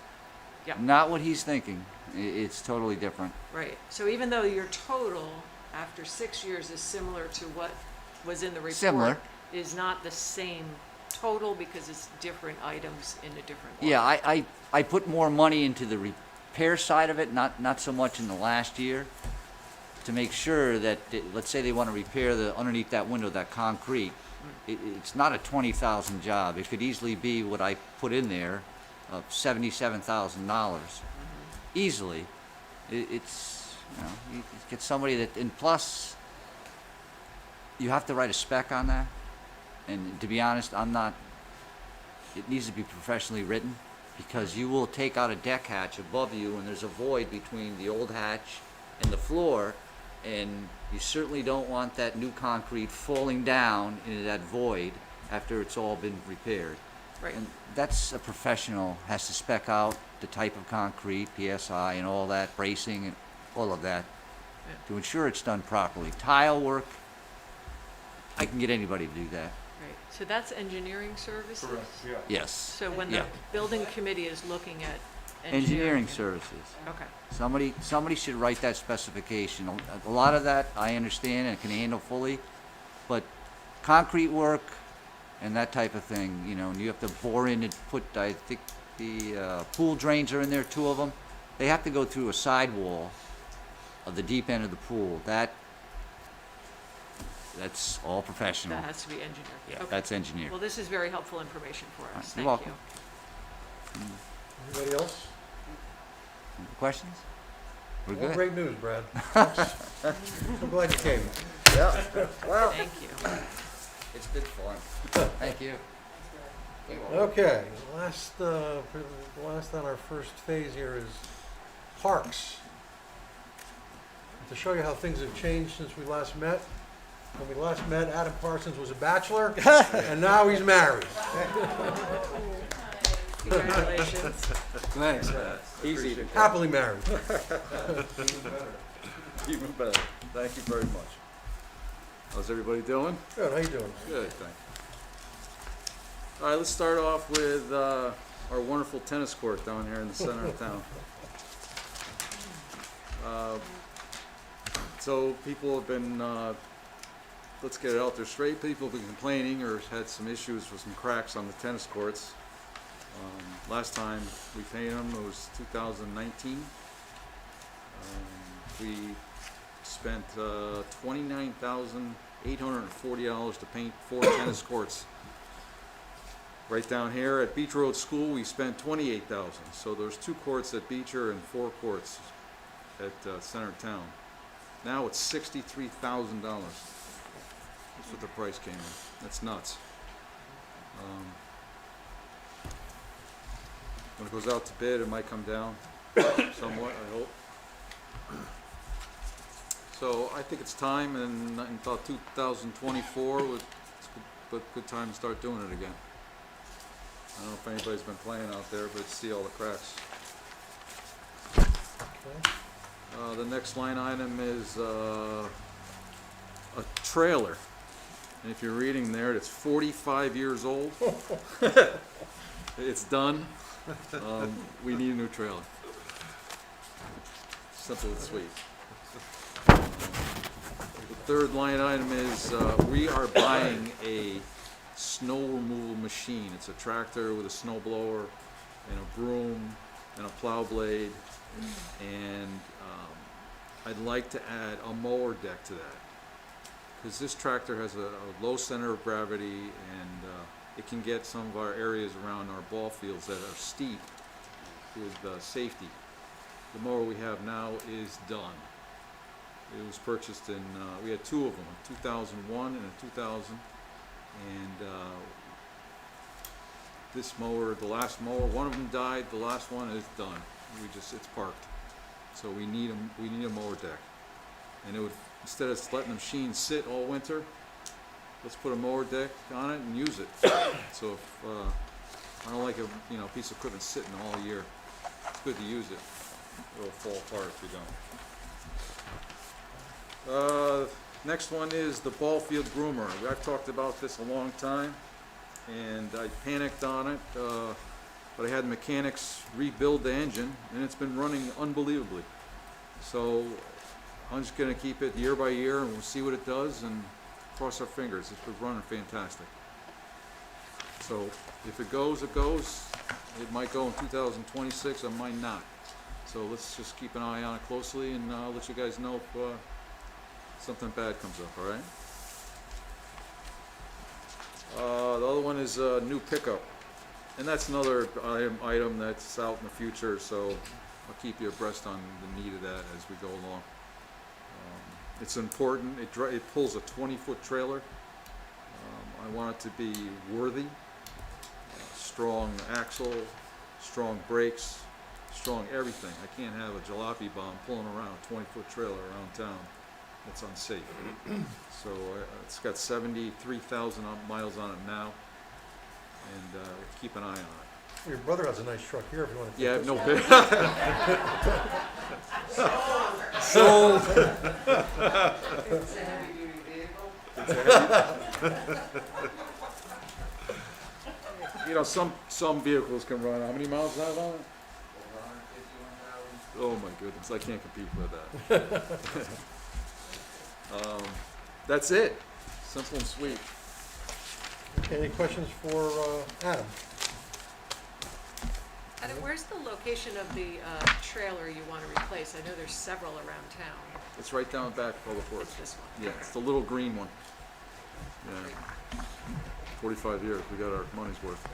Yeah.
not what he's thinking. It's totally different.
Right, so even though your total after 6 years is similar to what was in the report.
Similar.
Is not the same total because it's different items in a different order.
Yeah, I put more money into the repair side of it, not so much in the last year, to make sure that, let's say they want to repair the, underneath that window, that concrete, it's not a 20,000 job. It could easily be what I put in there of $77,000. Easily. It's, you know, you get somebody that, and plus, you have to write a spec on that. And to be honest, it needs to be professionally written, because you will take out a deck hatch above you and there's a void between the old hatch and the floor, and you certainly don't want that new concrete falling down into that void after it's all been repaired.
Right.
And that's a professional, has to spec out the type of concrete, PSI and all that, bracing and all of that,
Yeah.
to ensure it's done properly. Tile work, I can get anybody to do that.
Right, so that's engineering services?
yeah.
Yes.
So when the
Yeah.
building committee is looking at
Engineering services.
Okay,
Somebody should write that specification. A lot of that I understand and can handle fully, but concrete work and that type of thing, you know, and you have to bore in and put, I think the pool drains are in there, 2 of them. They have to go through a sidewall of the deep end of the pool. That's all professional.
that has to be engineered.
Yeah,
Okay.
that's engineered.
Well, this is very helpful information for us,
You're
thank
welcome.
you.
Anybody else?
Questions? We're
Well,
good.
great news, Brad. I'm glad you came.
Well,
Thank you.
it's been fun. Thank you.
Okay, last on our first phase here is parks. to show you how things have changed since we last met. When we last met, Adam Parsons was a bachelor, and now he's married.
Congratulations.
Thanks, Matt. Easy to
Happily married.
Even better. Thank you very much. How's everybody doing?
Good, how you doing?
Good, thank you. All right, let's start off with our wonderful tennis court down here in the center of town. So people have been, let's get it out there straight, people have been complaining or had some issues with some cracks on the tennis courts. Last time we painted them, it was 2019. We spent $29,840 to paint 4 tennis courts. Right down here at Beach Road School, we spent $28,000. So there's 2 courts at Beecher and 4 courts at center of town. Now it's $63,000. That's what the price came in. That's nuts. When it goes out to bid, it might come down somewhat, I hope. So I think it's time, and in about 2024, it's a good time to start doing it again. I don't know if anybody's been playing out there, but see all the cracks.
Okay.
The next line item is a trailer. And if you're reading there, it's 45 years old. It's done. We need a new trailer. Simple and sweet. The third line item is we are buying a snow removal machine. It's a tractor with a snow blower and a broom and a plow blade, and I'd like to add a mower deck to that, because this tractor has a low center of gravity, and it can get some of our areas around our ball fields that are steep with safety. The mower we have now is done. It was purchased in, we had 2 of them, a 2001 and a 2000. And this mower, the last mower, one of them died, the last one is done. It's parked. So we need a mower deck. And it would, instead of letting the machine sit all winter, let's put a mower deck on it and use it. So if, I don't like a piece of equipment sitting all year. It's good to use it. It'll fall apart if you don't. Next one is the ball field groomer. I've talked about this a long time, and I panicked on it, but I had mechanics rebuild the engine, and it's been running unbelievably. So I'm just going to keep it year by year, and we'll see what it does, and cross our fingers. It's been running fantastic. So if it goes, it goes. It might go in 2026, it might not. So let's just keep an eye on it closely, and I'll let you guys know if something bad comes up, all right? The other one is a new pickup, and that's another item that's out in the future, so I'll keep you abreast on the need of that as we go along. It's important. It pulls a 20-foot trailer. I want it to be worthy, strong axle, strong brakes, strong everything. I can't have a jalopy bomb pulling around a 20-foot trailer around town. It's unsafe. So it's got 73,000 miles on it now, and keep an eye on it.
Your brother has a nice truck here if you want to.
Yeah, no big. Sold.
It's a heavy-duty vehicle.
Some vehicles can run how many miles an hour on it? Oh my goodness, I can't compete with that. That's it. Simple and sweet.
Okay, any questions for Adam?
Adam, where's the location of the trailer you want to replace? I know there's several around town.
It's right down back of the
It's this one.
Yeah, it's the little green one. Yeah. 45 years, we got our money's worth.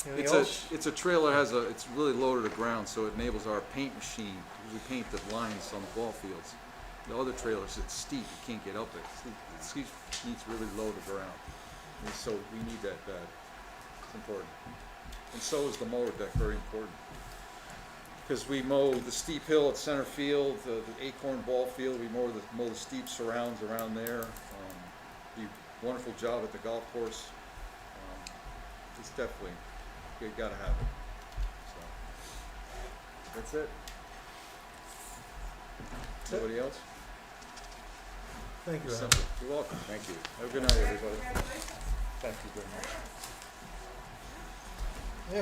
Anything
It's
else?
a trailer, it's really low to the ground, so it enables our paint machine. We paint the lines on the ball fields. The other trailers, it's steep, you can't get up it. It needs really low to the ground. And so we need that bad. It's important. And so is the mower deck, very important. because we mow the steep hill at center field, the Acorn ball field, we mow the steep surrounds around there. Do a wonderful job at the golf course. It's definitely, you gotta have it. So, that's it. Anybody else?
Thank you, Adam.
Simple. You're welcome. Thank you. Have a good night, everybody. Thank you very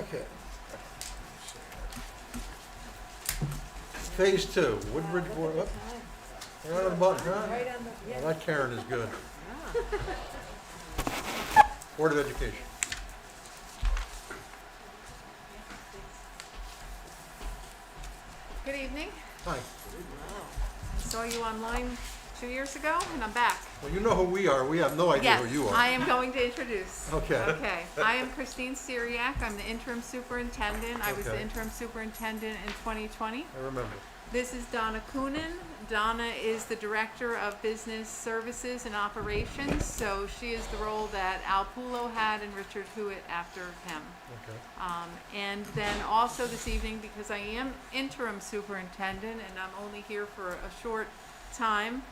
much.
Okay. Phase 2, Woodbridge Board, up, right on the button, huh? Well, that Karen is good. Board of Education.
Good evening.
Hi.
I saw you online 2 years ago, and I'm back.
Well, you know who we are. We have no idea
Yes,
who you
I
are.
am going to introduce.
Okay.
Okay, I am Christine Syriac. I'm the interim superintendent. I was the
Okay.
interim superintendent in 2020.
I remember.
This is Donna Coonan. Donna is the Director of Business Services and Operations, so she is the role that Al Pulo had and Richard Hewitt after him.
Okay.
And then also this evening, because I am interim superintendent and I'm only here for a short time,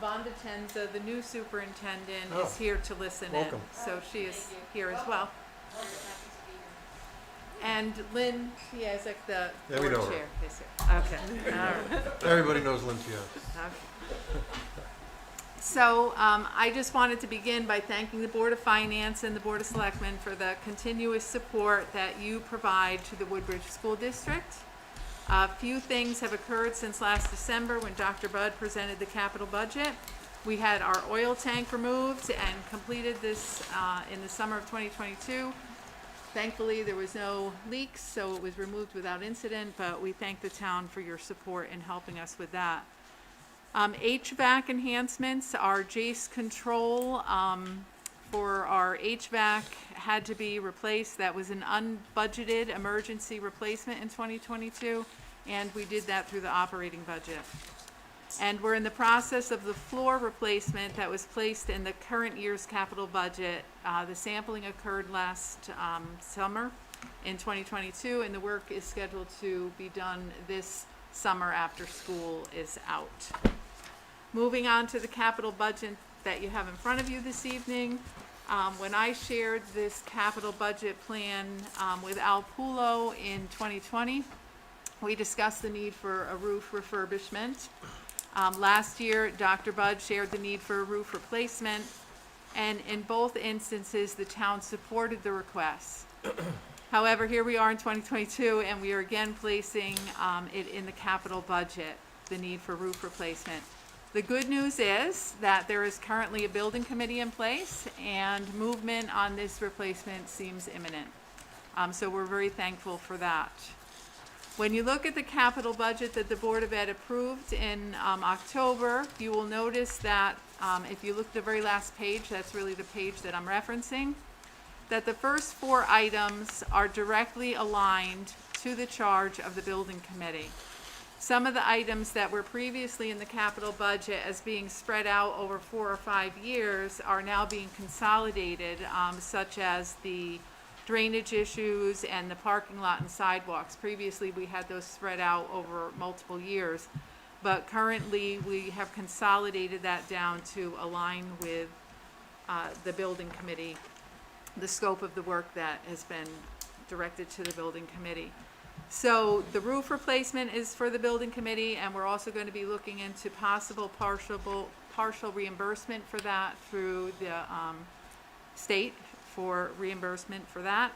Vonda Tenza, the new superintendent,
Oh.
is here to listen in.
Welcome.
So she is here as well. And Lynn, she has like the
Yeah, we
board
know her.
chair. Is here. Okay, all right.
Everybody knows Lindsay.
So I just wanted to begin by thanking the Board of Finance and the Board of Selectmen for the continuous support that you provide to the Woodbridge School District. A few things have occurred since last December when Dr. Budd presented the capital budget. We had our oil tank removed and completed this in the summer of 2022. Thankfully, there was no leaks, so it was removed without incident, but we thank the town for your support in helping us with that. HVAC enhancements, our Jace control for our HVAC had to be replaced. That was an unbudgeted emergency replacement in 2022, and we did that through the operating budget. And we're in the process of the floor replacement that was placed in the current year's capital budget. The sampling occurred last summer in 2022, and the work is scheduled to be done this summer after school is out. Moving on to the capital budget that you have in front of you this evening. When I shared this capital budget plan with Al Pulo in 2020, we discussed the need for a roof refurbishment. Last year, Dr. Budd shared the need for a roof replacement, and in both instances, the town supported the request. However, here we are in 2022, and we are again placing it in the capital budget, the need for roof replacement. The good news is that there is currently a building committee in place, and movement on this replacement seems imminent. So we're very thankful for that. When you look at the capital budget that the Board of Ed approved in October, you will notice that if you look at the very last page, that's really the page that I'm referencing, that the first 4 items are directly aligned to the charge of the building committee. Some of the items that were previously in the capital budget as being spread out over 4 or 5 years are now being consolidated, such as the drainage issues and the parking lot and sidewalks. Previously, we had those spread out over multiple years, but currently we have consolidated that down to align with the building committee, the scope of the work that has been directed to the building committee. So the roof replacement is for the building committee, and we're also going to be looking into possible partial reimbursement for that through the state for reimbursement for that.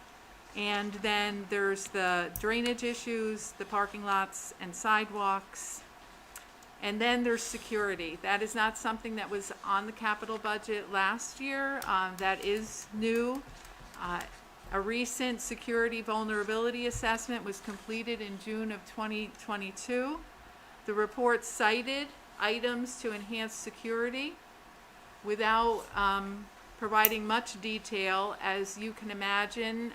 And then there's the drainage issues, the parking lots and sidewalks. And then there's security. That is not something that was on the capital budget last year. That is new. A recent security vulnerability assessment was completed in June of 2022. The report cited items to enhance security without providing much detail. As you can imagine,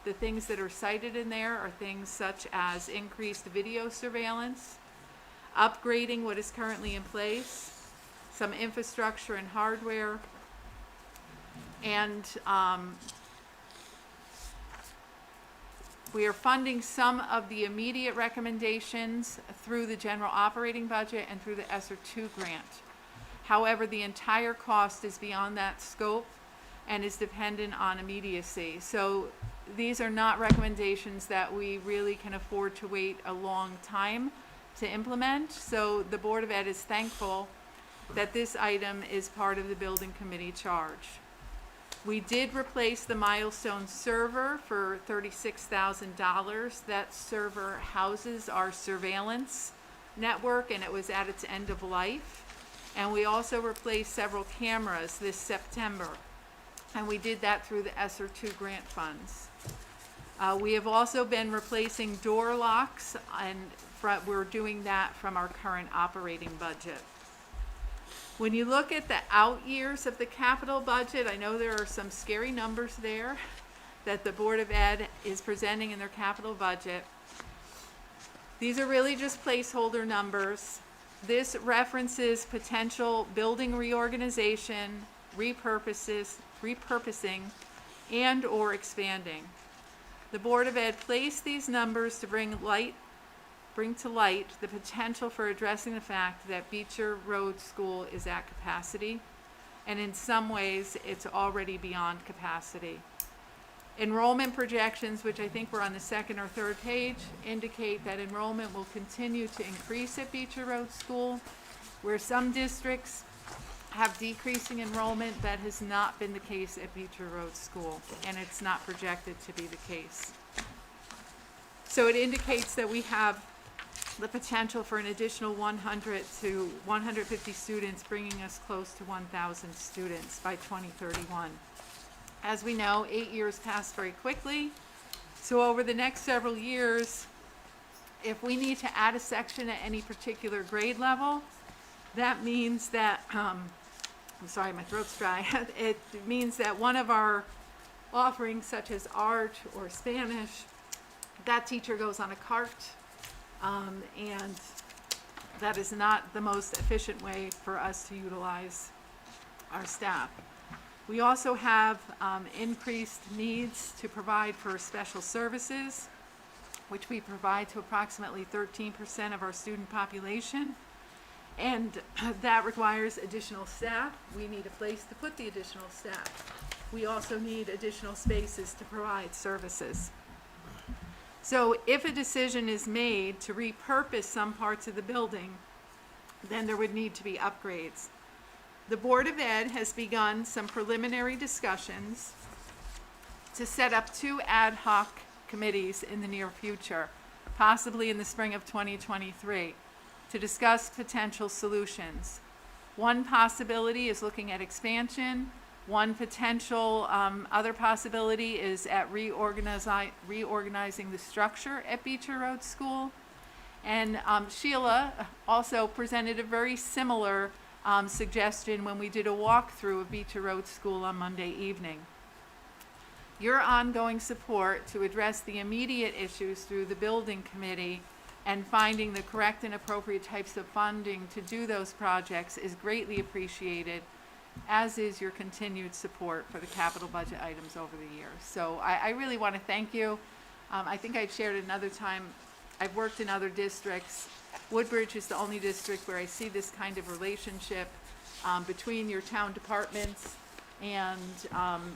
the things that are cited in there are things such as increased video surveillance, upgrading what is currently in place, some infrastructure and hardware, and
We are funding some of the immediate recommendations through the general operating budget and through the ESSER 2 grant. However, the entire cost is beyond that scope and is dependent on immediacy. So these are not recommendations that we really can afford to wait a long time to implement. So the Board of Ed is thankful that this item is part of the building committee charge. We did replace the Milestone server for $36,000. That server houses our surveillance network, and it was at its end of life. And we also replaced several cameras this September, and we did that through the ESSER 2 grant funds. We have also been replacing door locks, and we're doing that from our current operating budget. When you look at the out years of the capital budget, I know there are some scary numbers there that the Board of Ed is presenting in their capital budget. These are really just placeholder numbers. This references potential building reorganization, repurposing, and or expanding. The Board of Ed placed these numbers to bring to light the potential for addressing the fact that Beecher Road School is at capacity, and in some ways, it's already beyond capacity. Enrollment projections, which I think were on the second or third page, indicate that enrollment will continue to increase at Beecher Road School. Where some districts have decreasing enrollment, that has not been the case at Beecher Road School, and it's not projected to be the case. So it indicates that we have the potential for an additional 100 to 150 students, bringing us close to 1,000 students by 2031. As we know, 8 years pass very quickly. So over the next several years, if we need to add a section at any particular grade level, that means that, I'm sorry, my throat's dry. It means that one of our offerings, such as art or Spanish, that teacher goes on a cart. And that is not the most efficient way for us to utilize our staff. We also have increased needs to provide for special services, which we provide to approximately 13% of our student population. And that requires additional staff. We need a place to put the additional staff. We also need additional spaces to provide services. So if a decision is made to repurpose some parts of the building, then there would need to be upgrades. The Board of Ed has begun some preliminary discussions to set up 2 ad hoc committees in the near future, possibly in the spring of 2023, to discuss potential solutions. One possibility is looking at expansion. One potential other possibility is at reorganizing the structure at Beecher Road School. And Sheila also presented a very similar suggestion when we did a walkthrough of Beecher Road School on Monday evening. Your ongoing support to address the immediate issues through the building committee and finding the correct and appropriate types of funding to do those projects is greatly appreciated, as is your continued support for the capital budget items over the years. So I really want to thank you. I think I've shared another time, I've worked in other districts. Woodbridge is the only district where I see this kind of relationship between your town departments and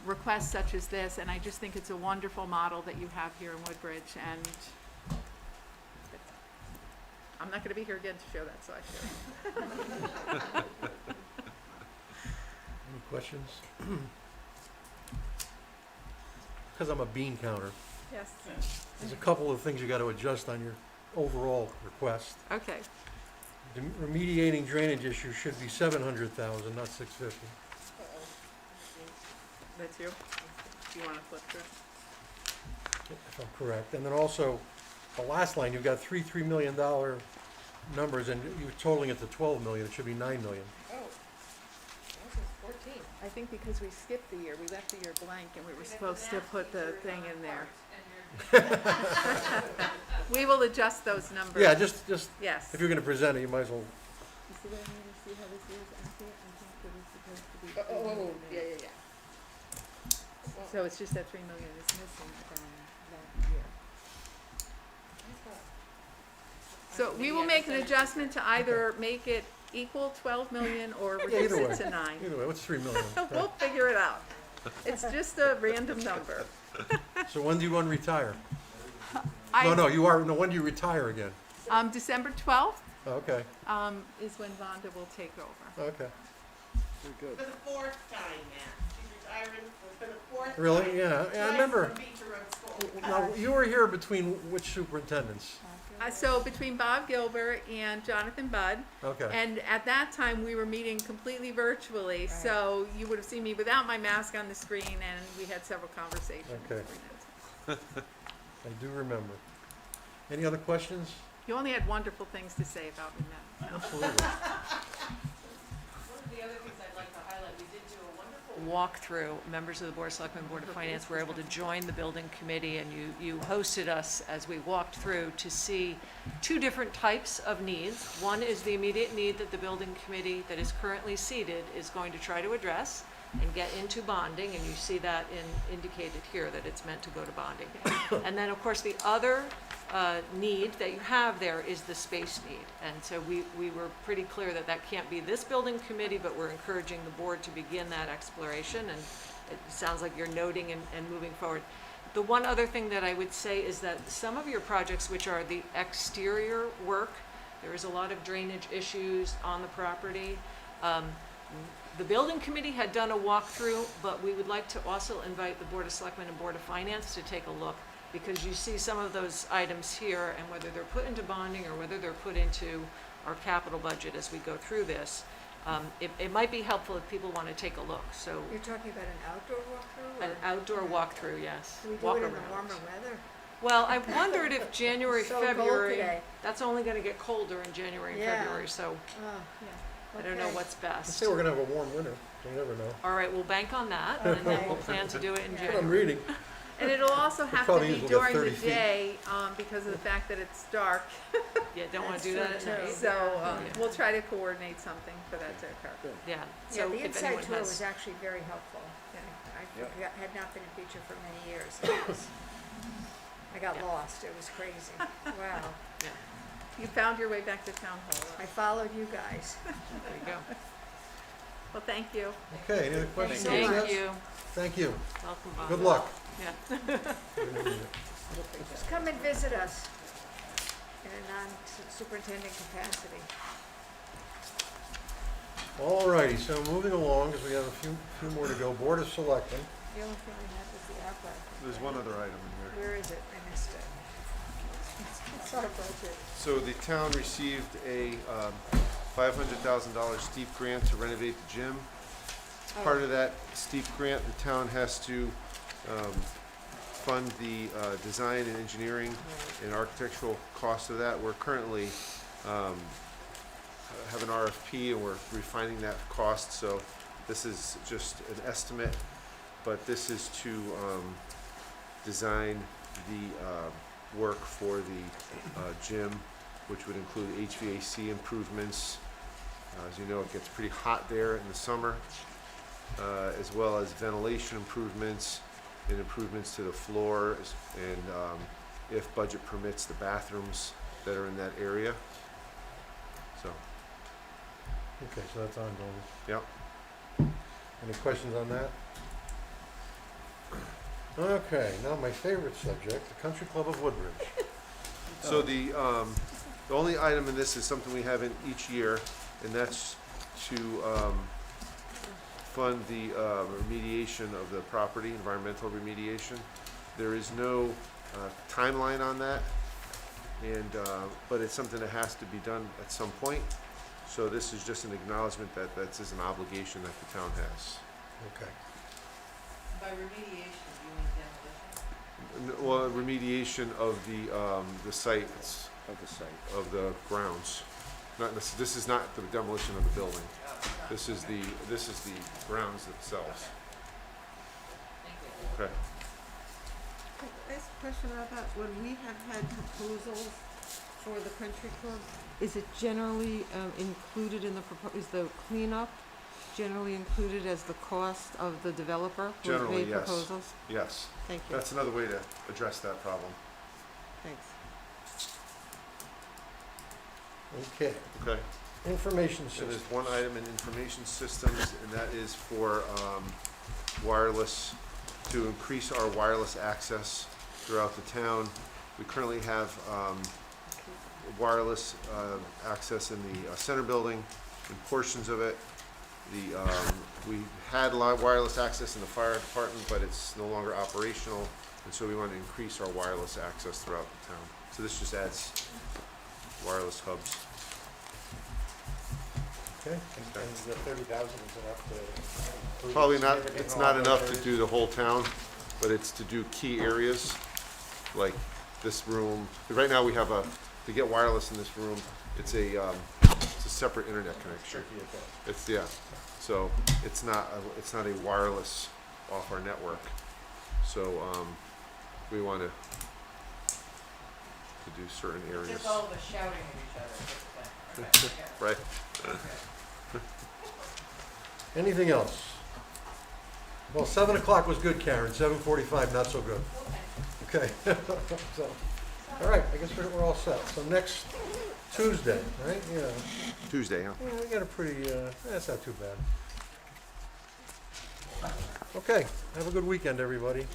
requests such as this, and I just think it's a wonderful model that you have here in Woodbridge, and I'm not going to be here again to show that, so I share.
Any questions? Because I'm a bean counter,
Yes.
there's a couple of things you got to adjust on your overall request.
Okay.
The remediating drainage issue should be 700,000, not 650.
That's you? Do you want to flip through?
If I'm correct. And then also, the last line, you've got $3 million numbers, and you're totaling it to 12 million, it should be 9 million.
Oh, this is 14. I think because we skipped the year, we left the year blank, and we were supposed to put the thing in there. We will adjust those numbers.
Yeah, just,
Yes.
if you're gonna present it, you might as well,
You see what I mean? You see how this is accurate? I think that it's supposed to be.
Yeah. So it's just that 3 million is missing from that year. So we will make an adjustment to either make it equal 12 million or
Yeah,
reduce
either
it
way.
to 9.
Either way, what's 3 million?
We'll figure it out. It's just a random number.
So when do you want to retire?
I-
No, when do you retire again?
December 12th,
Oh, okay,
is when Vonda will take over.
okay.
For the fourth time, Matt. She's retiring for the fourth time.
Really? Yeah, I remember.
Twice from Beecher Road School.
Now, you were here between which superintendents?
So between Bob Gilbert and Jonathan Budd,
Okay.
and at that time, we were meeting completely virtually, so you would have seen me without my mask on the screen, and we had several conversations.
Okay.
between us.
I do remember. Any other questions?
You only had wonderful things to say about me, Matt.
Absolutely.
One of the other things I'd like to highlight, we did do a wonderful
Walkthrough, members of the Board of Selectmen, Board of Finance were able to join the building committee, and you hosted us as we walked through to see two different types of needs. One is the immediate need that the building committee that is currently seated is going to try to address and get into bonding, and you see that indicated here, that it's meant to go to bonding. And then, of course, the other need that you have there is the space need. And so we were pretty clear that that can't be this building committee, but we're encouraging the board to begin that exploration, and it sounds like you're noting and moving forward. The one other thing that I would say is that some of your projects, which are the exterior work, there is a lot of drainage issues on the property. The building committee had done a walkthrough, but we would like to also invite the Board of Selectmen and Board of Finance to take a look, because you see some of those items here, and whether they're put into bonding or whether they're put into our capital budget as we go through this, it might be helpful if people want to take a look, so
You're talking about an outdoor walkthrough?
an
or-
outdoor walkthrough, yes.
Do we do
Walk
it in the
around.
warmer weather?
Well, I wondered if January,
So cold
February,
today.
that's only gonna get colder in January and
Yeah.
February, so I don't know
Okay.
what's
I
best.
say we're gonna have a warm winter, you never know.
All right, we'll bank on that, and then
Okay.
we'll plan to do it in
Yeah.
What I'm
January.
reading.
And it'll also have to
probably
be
is, we'll get
during
30
the
feet.
day, because of the fact that it's dark.
Yeah, don't wanna
That's
do that
true,
at
too.
night.
So,
Yeah.
we'll try to coordinate something for that to occur.
Yeah,
Yeah,
so
the
if
inside
anyone
tour was
has,
actually very helpful. Yeah,
Yep.
had not been in Beecher for many years. It was- I got
Yeah.
lost, it was crazy. Wow.
You found your way back to town hall.
I followed you guys.
there you go.
Well, thank you.
Okay, any other questions?
so
Thank
much.
you.
Thank you.
Welcome, Bob.
Good luck.
Yeah.
Just come and visit us in a non-superintendent capacity.
All righty, so moving along, because we have a few more to go. Board of Selectmen.
The only thing I had was the ARPA.
There's one other item in there.
Where is it? I missed it. It's our budget.
So the town received a $500,000 steep grant to renovate the gym. As part of that steep grant, the town has to fund the design and engineering and architectural cost of that. We're currently have an RFP, and we're refining that cost, so this is just an estimate, but this is to design the work for the gym, which would include HVAC improvements. As you know, it gets pretty hot there in the summer, as well as ventilation improvements and improvements to the floors, and if budget permits, the bathrooms that are in that area. So,
Okay, so that's ongoing.
yep.
Any questions on that? Okay, now my favorite subject, the Country Club of Woodbridge.
So the only item in this is something we have in each year, and that's to fund the remediation of the property, environmental remediation. There is no timeline on that, and but it's something that has to be done at some point. So this is just an acknowledgement that this is an obligation that the town has.
Okay.
By remediation, do you mean demolition?
Well, remediation of the site,
Of the site.
of the grounds. Not, this is not the demolition of the building. This is the grounds themselves.
Thank you.
Okay.
Can I ask a question about that? When we have had proposals for the country club, is it generally included in the is the cleanup generally included as the cost of the developer who has
Generally,
made
yes.
proposals?
Yes.
Thank you.
That's another way to address that problem.
Thanks.
Okay,
Okay.
information
So there's
system.
one item in information systems, and that is for wireless, to increase our wireless access throughout the town. We currently have wireless access in the center building, in portions of it. We had wireless access in the fire department, but it's no longer operational, and so we want to increase our wireless access throughout the town. So this just adds wireless hubs.
And the 30,000 is enough to include
Probably not,
significant
it's not enough to
areas?
do the whole town, but it's to do key areas, like this room. Right now, we have to get wireless in this room, it's a separate internet connection.
Tricky at best.
It's, yeah, so it's not a wireless off our network. So, we want to do certain areas.
Just all of us shouting at each other, that's the thing. Okay,
Right,
okay.
Anything else? Well, 7 o'clock was good, Karen, 7:45 not so good. Okay, so, all right, I guess we're all set. So next Tuesday, right? Yeah,
Tuesday, huh?
yeah, we got a pretty, that's not too bad. Okay, have a good weekend, everybody.